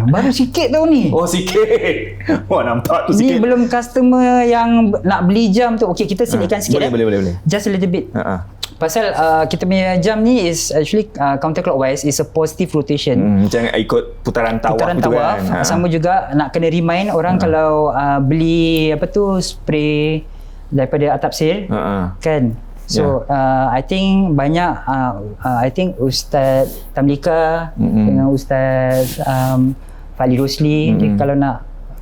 Baru sikit tau ni. Oh, sikit. Wah, nampak tu sikit. Ni belum customer yang nak beli jam tu. Okey, kita selitkan sikit. Boleh. Just a little bit. Pasal kita punya jam ni is actually counterclockwise, is a positive rotation. Jangan ikut putaran tawaf Putaran gitu tawaf. kan. Sama juga nak kena remind orang kalau beli apa tu spray daripada atap sale kan. So I think banyak I think Ustaz Tamlika dengan Ustaz Fali Rosli kalau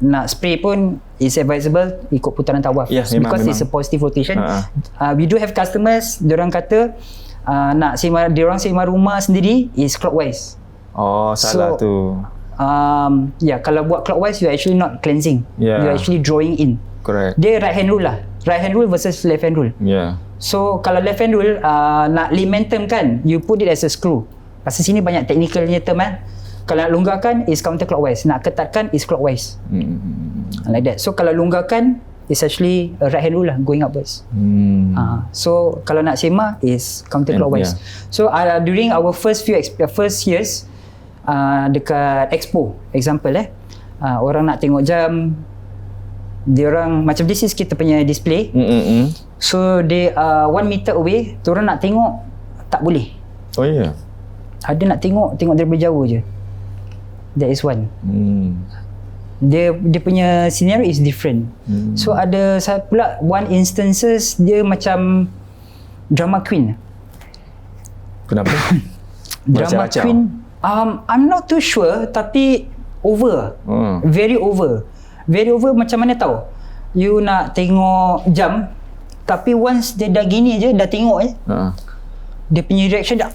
nak spray pun is advisable ikut putaran tawaf because it's a positive rotation. We do have customers, diorang kata nak diorang sema rumah sendiri is clockwise. Oh, salah tu. Kalau buat clockwise you actually not cleansing. You actually drawing in. Correct. Dia right hand rule lah. Right hand rule versus left hand rule. So kalau left hand rule nak limitum kan, you put it as a screw. Pasal sini banyak technicalnya term kan. Kalau nak longgarkan is counterclockwise, nak ketatkan is clockwise. Like that. So kalau longgarkan is actually a right hand rule lah, going upwards. So kalau nak sema is counterclockwise. So during our first years dekat Expo example orang nak tengok jam, dia orang macam this is kita punya display. So they 1 meter away, diorang nak tengok tak boleh. Oh ya. Ada nak tengok daripada jauh je. That is one. Dia punya scenario is different. So ada pula one instances dia macam drama queen. Kenapa? Drama queen. I'm not too sure tapi over. Very over. Very over macam mana tahu? You nak tengok jam tapi once dia dah gini je, dah tengok dia punya reaction dah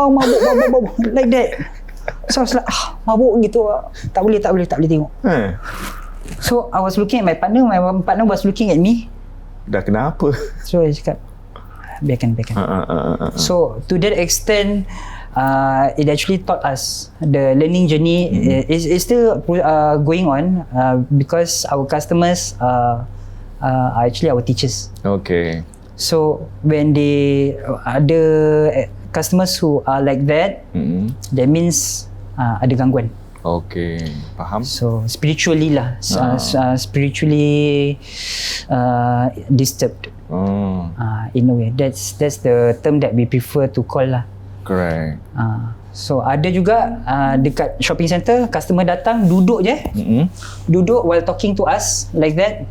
mabuk like that. So I was like mabuk gitu, tak boleh tengok. So I was looking at my partner was looking at me. Dah kenapa? So I cakap biarkan. So to that extent it actually taught us the learning journey is still going on because our customers are actually our teachers. Okay. So when they ada customers who are like that, that means ada gangguan. Okay, faham. So spiritually lah, spiritually disturbed. In a way, that's the term that we prefer to call lah. Correct. So ada juga dekat shopping center, customer datang duduk je, duduk while talking to us like that.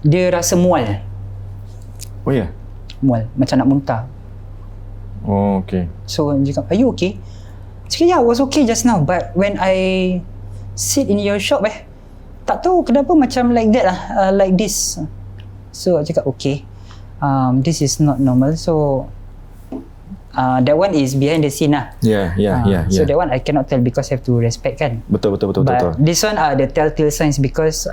Dia rasa mual. Oh ya. Mual, macam nak muntah. Oh, okay. So dia cakap, are you okay? Cakap, yeah, I was okay just now, but when I sit in your shop tak tahu kenapa macam like that lah, like this. So I cakap, okay, this is not normal. So that one is behind the scene lah. Yeah. So that one I cannot tell because I have to respect kan. Betul. But this one are the telltale signs because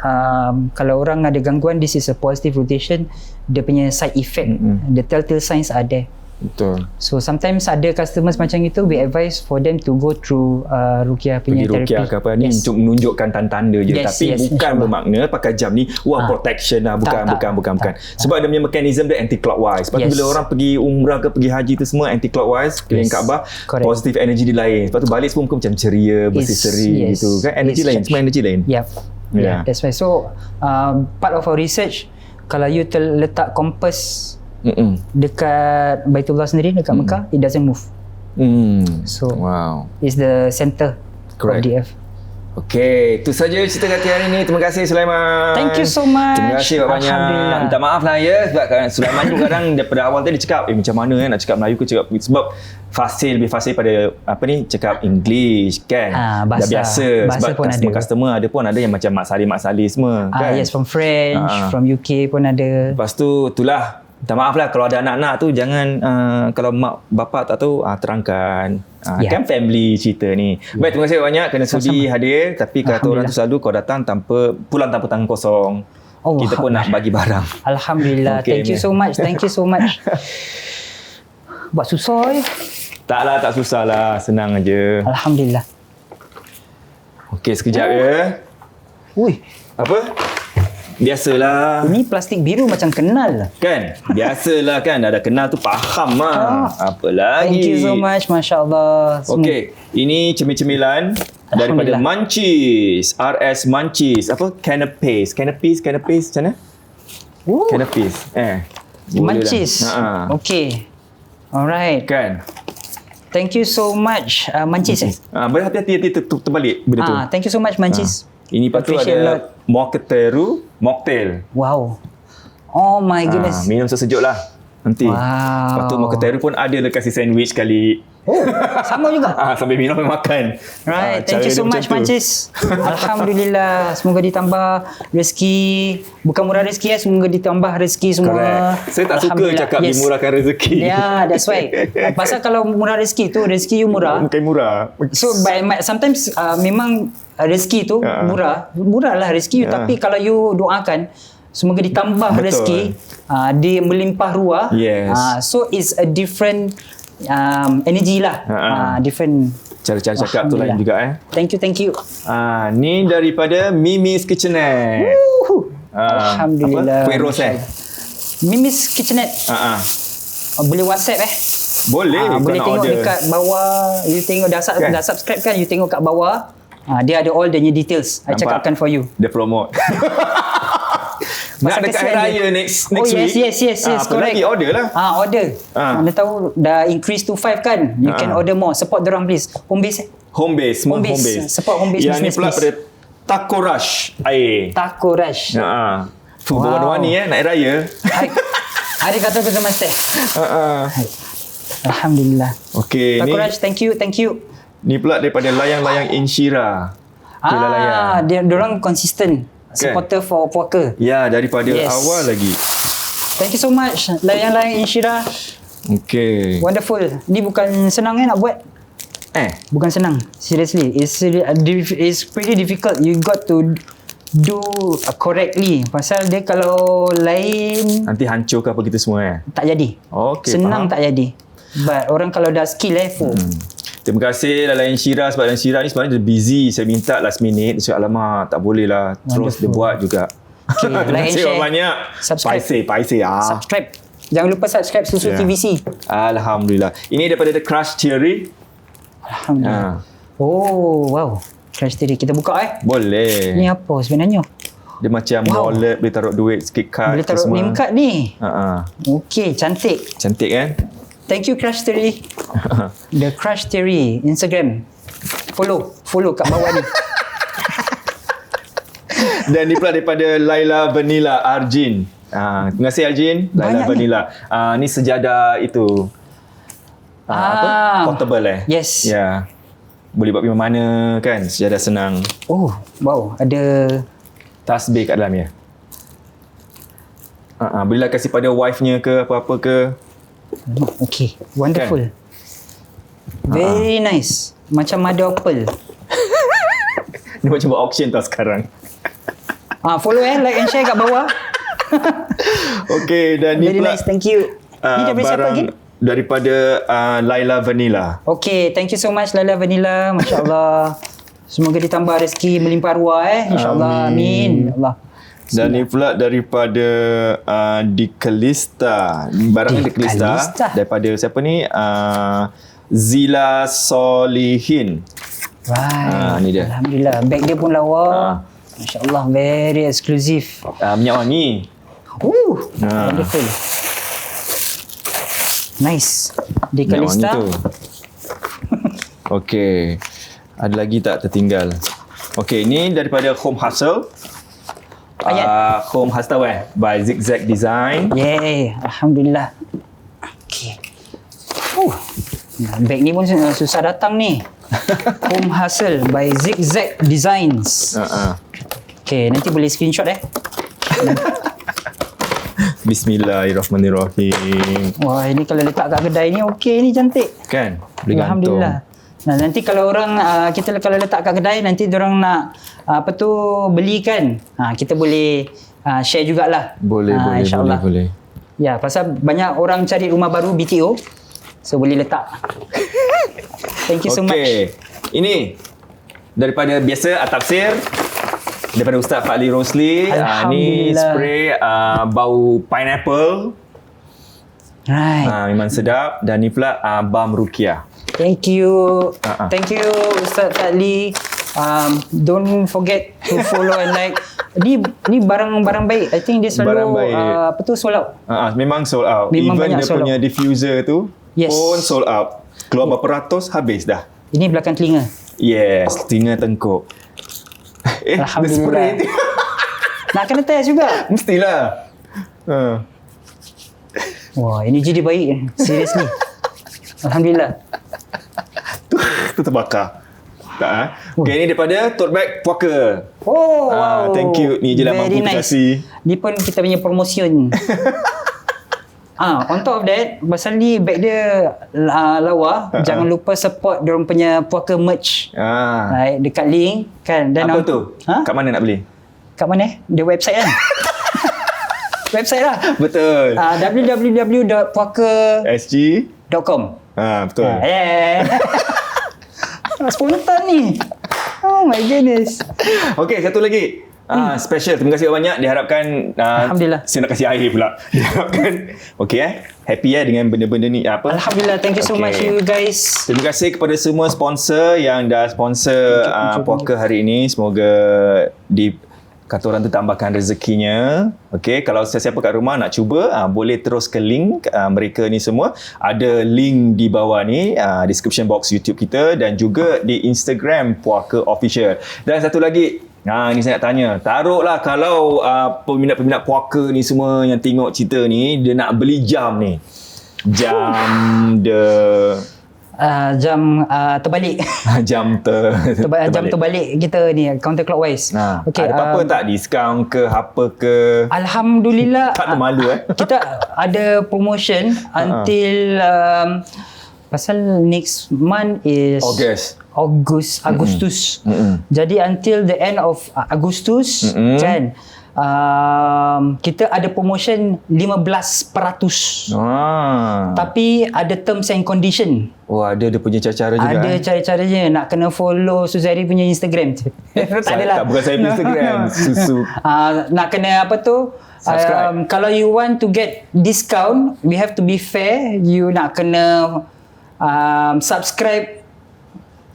kalau orang ada gangguan, this is a positive rotation, dia punya side effect, the telltale signs are there. Betul. So sometimes ada customers macam itu, we advise for them to go through Ruqyah punya therapy. Pergi Ruqyah ke apa ni untuk menunjukkan tanda-tanda je, tapi bukan bermakna pakai jam ni protection lah, bukan. Sebab dia punya mekanisme dia anti clockwise. Lepas tu bila orang pergi umrah ke pergi haji tu semua anti clockwise, keliling Kaabah, positive energy dia lain. Lepas tu balik semua macam ceria, berseri gitu kan, energy lain, semua energy lain. Yeah, that's why. So part of our research, kalau you letak kompas dekat Baitullah sendiri dekat Mekah, it doesn't move. So it's the center of DF. Okay, itu saja cerita kata hari ini. Terima kasih Sulaiman. Thank you so much. Terima kasih banyak. Minta maaf lah ya, sebab Sulaiman tu kadang daripada awal tadi cakap macam mana nak cakap Melayu ke cakap, sebab lebih fasih pada cakap English kan. Dah biasa sebab customer customer ada pun ada yang macam Mak Salih semua kan. Yes, from French, from UK pun ada. Lepas tu itulah, minta maaf lah kalau ada anak-anak tu, jangan kalau mak bapak tak tahu terangkan. Kan family cerita ni. Baik, terima kasih banyak kerana sudi hadir. Tapi kata orang tu selalu kau datang pulang tanpa tangan kosong. Kita pun nak bagi barang. Alhamdulillah. Okay, thank you so much. Buat susah Taklah, tak susah lah, senang aja. Alhamdulillah. Okey, sekejap ya. Ui, apa? Biasalah. Ini plastik biru macam kenal. Kan? Biasalah kan. Dah kenal tu faham lah. Apa lagi? Thank you so much. Masya Allah. Okey. Ini cemil-cemilan daripada Munchies. RS Munchies. Apa? Canapés. Canapés macam mana? Canapés. Boleh Mancis. lah. Okay. Alright. Kan? Thank you so much, Mancis. Boleh hati-hati terbalik benda tu. Thank you so much, Mancis. Ini lepas tu Appreciate a lot. ada Mocktail mocktail. Wow. Oh my goodness. Minum sesejuk lah nanti. Wow. Lepas tu Mocktail pun ada dia kasih sandwich kali. Oh, sama juga. Sambil minum sambil makan. Right, thank Cara you dia so macam much, tu. Mancis. Alhamdulillah. Semoga ditambah rezeki. Bukan murah rezeki ya, semoga ditambah rezeki semua. Correct. Saya tak suka Alhamdulillah. cakap dimurahkan rezeki. Yeah, that's why. Pasal kalau murah rezeki tu, rezeki you murah. Bukan murah. So sometimes memang rezeki tu murah lah rezeki you, tapi kalau you doakan semoga ditambah Betul. rezeki, dia melimpah ruah. Yes. So it's a different energy lah. Different. Cara-cara cakap tu lain juga Thank you. Ni daripada Mimi's Kitchenette. Alhamdulillah. Kuih rose Mimi's Kitchenette. Boleh WhatsApp Boleh. boleh kau nak tengok order. dekat bawah. You tengok dah subscribe kan, you tengok kat bawah. Dia ada all the details. I Nampak? cakapkan for you. Dia promote. Nak Pasal dekat kesian hari dia. raya next Oh week. yes, apa correct. lagi order lah. Order. Anda tahu dah increase to 5 kan? You can order more. Support dorang please. Home base. Home base, semua Home home base. base. Support home base Yang ni business, pula please. pada Taco Rush air. Taco Rush. Berwarna-warni nak air raya. Hai. Ada kata tu sama Steph. Hai. Alhamdulillah. Okey, Taco ni Rush, thank you. ni pula daripada layang-layang Inshira. Diorang consistent. Supporter for puaka. Ya, daripada Yes. awal lagi. Thank you so much. Layang-layang Inshira. Okey. Wonderful. Ni bukan senang nak buat. Bukan senang. Seriously. It's pretty difficult. You got to do correctly. Pasal dia kalau lain Nanti hancur ke apa kita semua tak jadi. Okey, Senang faham. tak jadi. But orang kalau dah skill Terima kasih Layan Syira sebab Layan Syira ni sebenarnya dia busy. Saya minta last minute. Dia cakap, alamak tak boleh lah. Terus dia buat juga. Okay, Terima like and kasih share. banyak. Subscribe. Paiseh. subscribe. Jangan lupa subscribe Susu Ya. TVC. Alhamdulillah. Ini daripada The Crush Theory. Alhamdulillah. Oh, wow. Crush Theory. Kita buka Boleh. Ni apa sebenarnya? Dia macam wallet, boleh taruh duit, sikit card. Boleh taruh semua. name card ni. Okey, cantik. Cantik kan? Thank you Crush Theory. The Crush Theory Instagram. Follow kat bawah ni. Dan ni pula daripada Laila Vanilla Arjin. Terima kasih Arjin. Laila Banyak ni. Vanilla. Ni sejadah itu. Apa? Portable Yes. Ya. Boleh buat pergi mana kan? Sejadah senang. Oh, wow. Ada Tasbih kat dalam ya. Bolehlah kasih pada wife-nya ke apa-apa ke. okay. Wonderful. Very nice. Macam ada apple. Dia macam buat auction tau sekarang. Follow like and share kat bawah. Okay, dan ni Very pula nice. Thank you. Ni daripada siapa lagi? Daripada Laila Vanilla. Okay, thank you so much Lala Vanilla. Masya Allah. Semoga ditambah rezeki melimpah ruah InsyaAllah. Amin. Allah. Dan ni pula daripada Dikalista. Barangnya Dikalista. Daripada siapa ni? Zila Solihin. Right. Ni dia. Alhamdulillah. Bag dia pun lawa. Masya Allah. Very exclusive. Minyak wangi. Wonderful. Nice. Dikalista. Okey. Ada lagi tak tertinggal? Okey, ni daripada Home Hustle. Home Hustle by Zigzag Design. Yay. Alhamdulillah. Okay. Bag ni pun susah datang ni. Home Hustle by Zigzag Designs. Okay, nanti boleh screenshot Bismillahirrahmanirrahim. Wah, ini kalau letak kat kedai ni okey ni, cantik. Kan? Boleh gantung. Alhamdulillah. Nah, nanti kalau orang kita kalau letak kat kedai nanti diorang nak beli kan. Kita boleh share jugalah. Boleh. InsyaAllah. Ya, pasal banyak orang cari rumah baru BTO. So boleh letak. Thank you so much. Ini daripada biasa Atapsir. Daripada Ustaz Fadli Rosli. Ni Alhamdulillah. spray bau pineapple. Right. Memang sedap. Dan ni pula balm Rukiah. Thank you. Thank you Ustaz Fadli. Don't forget to follow and like Ni barang-barang baik. I think dia Barang selalu baik. apa tu sold out. Memang sold out. Memang Even banyak dia sold punya out. diffuser tu Yes. pun sold out. Keluar berapa ratus, habis dah. Ini belakang telinga. Yes, telinga tengkuk. Dia Alhamdulillah. spray. Nak kena test juga. Mestilah. Wah, ini jadi baik. Seriously. Alhamdulillah. Tu terbakar. Tak eh? Okay, ni daripada tote bag puaka. Oh, wow. Thank you. Ni je lah mampu Very kasih. Ni pun kita punya promotion. On top of that, pasal ni bag dia lawa, jangan lupa support diorang punya puaka merch. Right, dekat link kan. Dan Apa tu? Kat mana nak beli? Kat mana? Dia website kan? Website lah. Betul. www.puaka.com. Betul. Spontan ni. Oh my goodness. Okey, satu lagi. Special. Terima kasih banyak. Diharapkan Alhamdulillah. Saya nak kasih air pula. Diharapkan okey happy dengan benda-benda ni apa? Alhamdulillah. Thank you so much you guys. Terima kasih kepada semua sponsor yang dah sponsor puaka hari ini. Semoga kata orang tu tambahkan rezekinya. Okey, kalau sesiapa kat rumah nak cuba, boleh terus ke link mereka ni semua. Ada link di bawah ni, description box YouTube kita dan juga di Instagram Puaka Official. Dan satu lagi, ni saya nak tanya. Taruhlah kalau peminat-peminat puaka ni semua yang tengok cerita ni, dia nak beli jam ni. Jam Jam terbalik. jam terbalik kita ni counterclockwise. Okay, ada apa-apa tak diskaun ke apa ke? Alhamdulillah. Tak termalu kita ada promotion until pasal next month is Agustus. Jadi until the end of Agustus kan kita ada promotion 15%. Tapi ada terms and condition. Ada dia punya cara-cara juga. Ada cara-caranya. Nak kena follow Suzari punya Instagram. Tak adalah. Bukan saya punya Instagram. Susu. Nak kena apa tu? Kalau you want to get discount, we have to be fair. You nak kena subscribe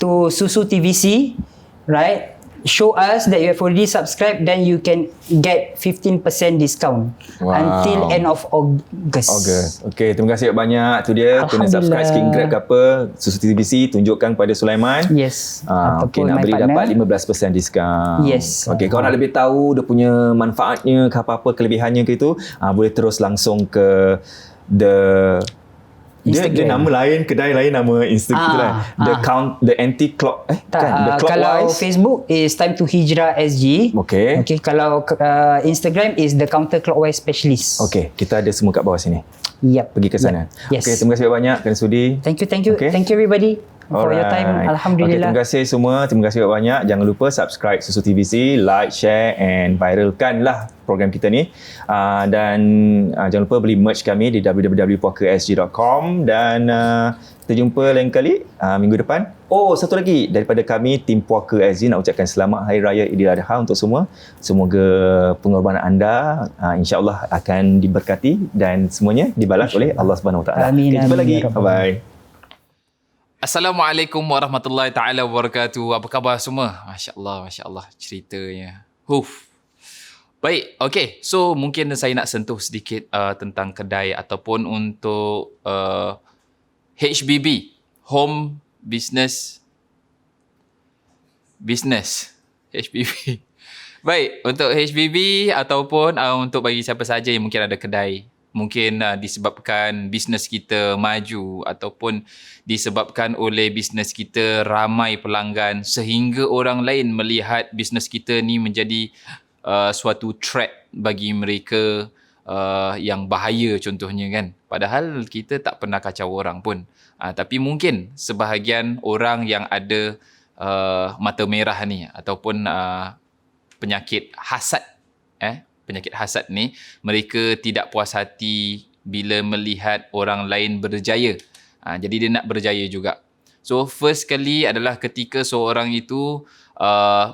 to Susu TVC, right? Show us that you have already subscribed, then you can get 15% discount until end of August. Okay, terima kasih banyak. Tu dia, kena subscribe Skin Grab ke apa, Susu TVC, tunjukkan pada Sulaiman. Yes. Okay, nak beri dapat 15% diskaun. Yes. Okay, kalau nak lebih tahu dia punya manfaatnya ke apa-apa, kelebihannya ke itu, boleh terus langsung ke dia nama lain, kedai lain, nama Instagram lah. The anti-clock the kalau clockwise. Facebook is Time to Hijrah SG. Okay, kalau Instagram is the counterclockwise specialist. Okay, kita ada semua kat bawah sini. Pergi ke sana. Yes. Okay, terima kasih banyak kerana sudi. Thank you. Okay. Thank you everybody for your time. Alhamdulillah. Terima kasih semua. Terima kasih banyak. Jangan lupa subscribe Susu TVC, like, share and viralkanlah program kita ni. Dan jangan lupa beli merch kami di www.puakasg.com dan kita jumpa lain kali minggu depan. Satu lagi daripada kami tim Puaka SG nak ucapkan selamat Hari Raya Idul Adha untuk semua. Semoga pengorbanan anda insya-Allah akan diberkati dan semuanya dibalas oleh Allah Subhanahu Wa Taala. Amin. Jumpa lagi. Bye. Assalamualaikum warahmatullahi taala wabarakatuh. Apa khabar semua? Masya-Allah ceritanya. Baik, okay. So mungkin saya nak sentuh sedikit tentang kedai ataupun untuk HBB, Home Business HBB. Baik, untuk HBB ataupun untuk bagi siapa saja yang mungkin ada kedai, mungkin disebabkan bisnes kita maju ataupun disebabkan oleh bisnes kita ramai pelanggan sehingga orang lain melihat bisnes kita ni menjadi suatu threat bagi mereka yang bahaya contohnya kan. Padahal kita tak pernah kacau orang pun. Tapi mungkin sebahagian orang yang ada mata merah ni ataupun penyakit hasad penyakit hasad ni, mereka tidak puas hati bila melihat orang lain berjaya. Jadi dia nak berjaya juga. So first kali adalah ketika seorang itu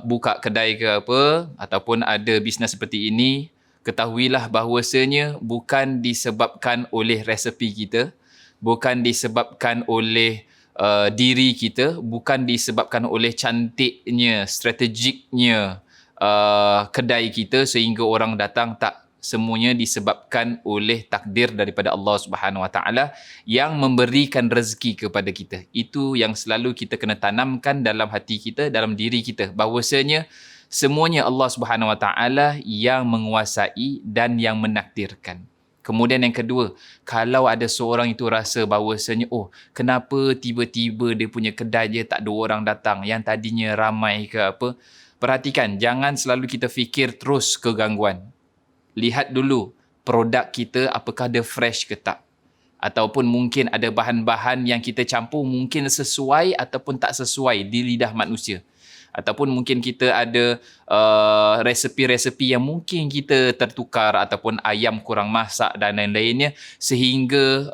buka kedai ke apa ataupun ada bisnes seperti ini, ketahuilah bahawasanya bukan disebabkan oleh resepi kita, bukan disebabkan oleh diri kita, bukan disebabkan oleh cantiknya, strategiknya kedai kita sehingga orang datang, tak. Semuanya disebabkan oleh takdir daripada Allah Subhanahu Wa Taala yang memberikan rezeki kepada kita. Itu yang selalu kita kena tanamkan dalam hati kita, dalam diri kita, bahawasanya semuanya Allah Subhanahu Wa Taala yang menguasai dan yang menakdirkan. Kemudian yang kedua, kalau ada seorang itu rasa bahawasanya, oh, kenapa tiba-tiba dia punya kedai dia tak ada orang datang, yang tadinya ramai ke apa, perhatikan, jangan selalu kita fikir terus kegangguan. Lihat dulu produk kita apakah dia fresh ke tak. Ataupun mungkin ada bahan-bahan yang kita campur mungkin sesuai ataupun tak sesuai di lidah manusia. Ataupun mungkin kita ada resepi-resepi yang mungkin kita tertukar ataupun ayam kurang masak dan lain-lainnya sehingga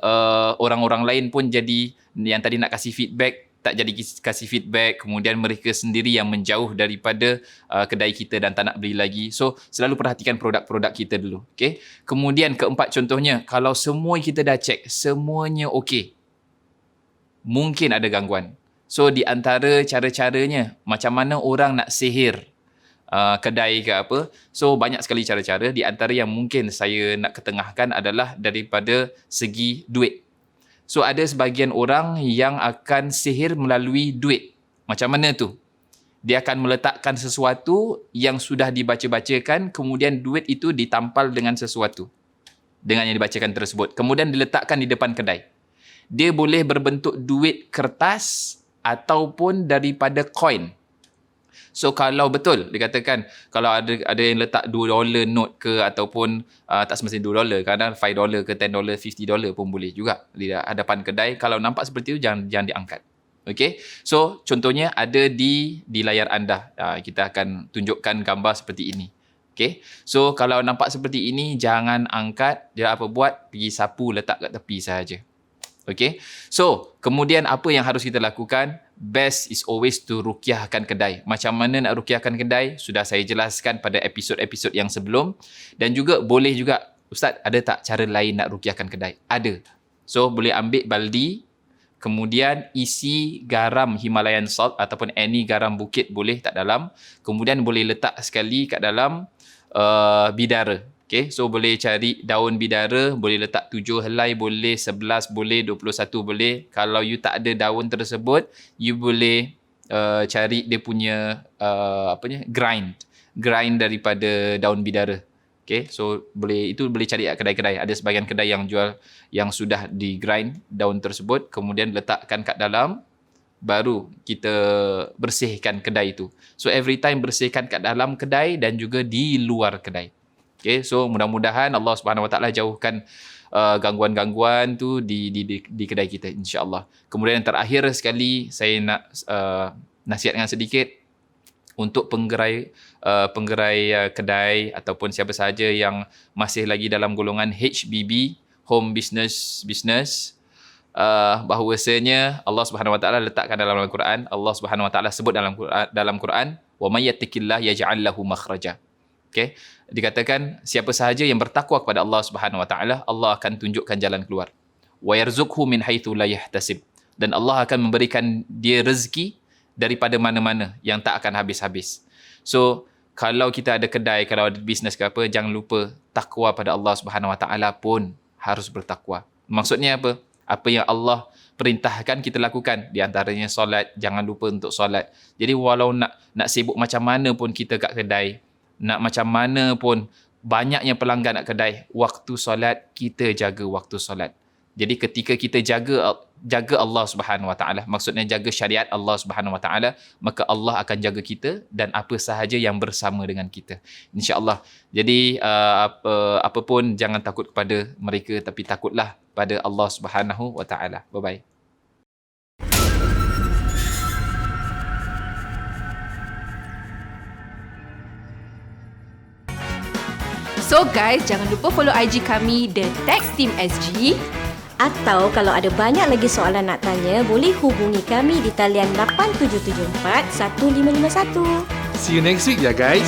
orang-orang lain pun jadi yang tadi nak kasih feedback tak jadi kasih feedback, kemudian mereka sendiri yang menjauh daripada kedai kita dan tak nak beli lagi. So, selalu perhatikan produk-produk kita dulu. Okay? Kemudian keempat contohnya, kalau semua kita dah cek, semuanya okey, mungkin ada gangguan. So, di antara cara-caranya, macam mana orang nak sihir kedai ke apa. So, banyak sekali cara-cara. Di antara yang mungkin saya nak ketengahkan adalah daripada segi duit. So, ada sebahagian orang yang akan sihir melalui duit. Macam mana tu? Dia akan meletakkan sesuatu yang sudah dibaca-bacakan, kemudian duit itu ditampal dengan sesuatu. Dengan yang dibacakan tersebut. Kemudian diletakkan di depan kedai. Dia boleh berbentuk duit kertas ataupun daripada koin. So, kalau betul, dikatakan, kalau ada yang letak $2 note ke ataupun tak semestinya $2, kadang $5 ke $10, $50 pun boleh juga di hadapan kedai. Kalau nampak seperti itu, jangan diangkat. Okay? So, contohnya ada di layar anda. Kita akan tunjukkan gambar seperti ini. Okay? So, kalau nampak seperti ini, jangan angkat. Dia apa buat? Pergi sapu, letak kat tepi sahaja. Okay? So, kemudian apa yang harus kita lakukan? Best is always to ruqyahkan kedai. Macam mana nak ruqyahkan kedai? Sudah saya jelaskan pada episod-episod yang sebelum. Dan juga boleh juga, Ustaz, ada tak cara lain nak ruqyahkan kedai? Ada. So, boleh ambil baldi, kemudian isi garam Himalayan salt ataupun any garam bukit boleh kat dalam. Kemudian boleh letak sekali kat dalam bidara. Okay, so boleh cari daun bidara, boleh letak 7 helai, boleh 11, boleh 21, boleh. Kalau you tak ada daun tersebut, you boleh cari dia punya grind daripada daun bidara. Okay, so itu boleh cari kat kedai-kedai. Ada sebahagian kedai yang jual yang sudah di grind daun tersebut, kemudian letakkan kat dalam, baru kita bersihkan kedai itu. So every time bersihkan kat dalam kedai dan juga di luar kedai. Okay, so mudah-mudahan Allah Subhanahu Wa Taala jauhkan gangguan-gangguan tu di kedai kita, insya-Allah. Kemudian yang terakhir sekali saya nak nasihatkan sedikit untuk penggerai kedai ataupun siapa sahaja yang masih lagi dalam golongan HBB, home business, bahawasanya Allah Subhanahu Wa Taala letakkan dalam Al-Quran, Allah Subhanahu Wa Taala sebut dalam Quran, wa may yattaqillah yaj'al lahu makhraja. Okay? Dikatakan siapa sahaja yang bertakwa kepada Allah Subhanahu Wa Taala, Allah akan tunjukkan jalan keluar. Wa yarzuqhu min haitsu la yahtasib. Dan Allah akan memberikan dia rezeki daripada mana-mana yang tak akan habis-habis. So, kalau kita ada kedai, kalau ada bisnes ke apa, jangan lupa takwa pada Allah Subhanahu Wa Taala pun harus bertakwa. Maksudnya apa? Apa yang Allah perintahkan kita lakukan. Di antaranya solat, jangan lupa untuk solat. Jadi walau nak sibuk macam mana pun kita kat kedai, nak macam mana pun banyaknya pelanggan nak kedai, waktu solat kita jaga waktu solat. Jadi ketika kita jaga Allah Subhanahu Wa Taala, maksudnya jaga syariat Allah Subhanahu Wa Taala, maka Allah akan jaga kita dan apa sahaja yang bersama dengan kita, insya-Allah. Jadi apa pun jangan takut kepada mereka, tapi takutlah pada Allah Subhanahu Wa Taala. Bye bye. So guys, jangan lupa follow IG kami The Tech Team SG. Atau kalau ada banyak lagi soalan nak tanya, boleh hubungi kami di talian 8774 1551. See you next week ya guys.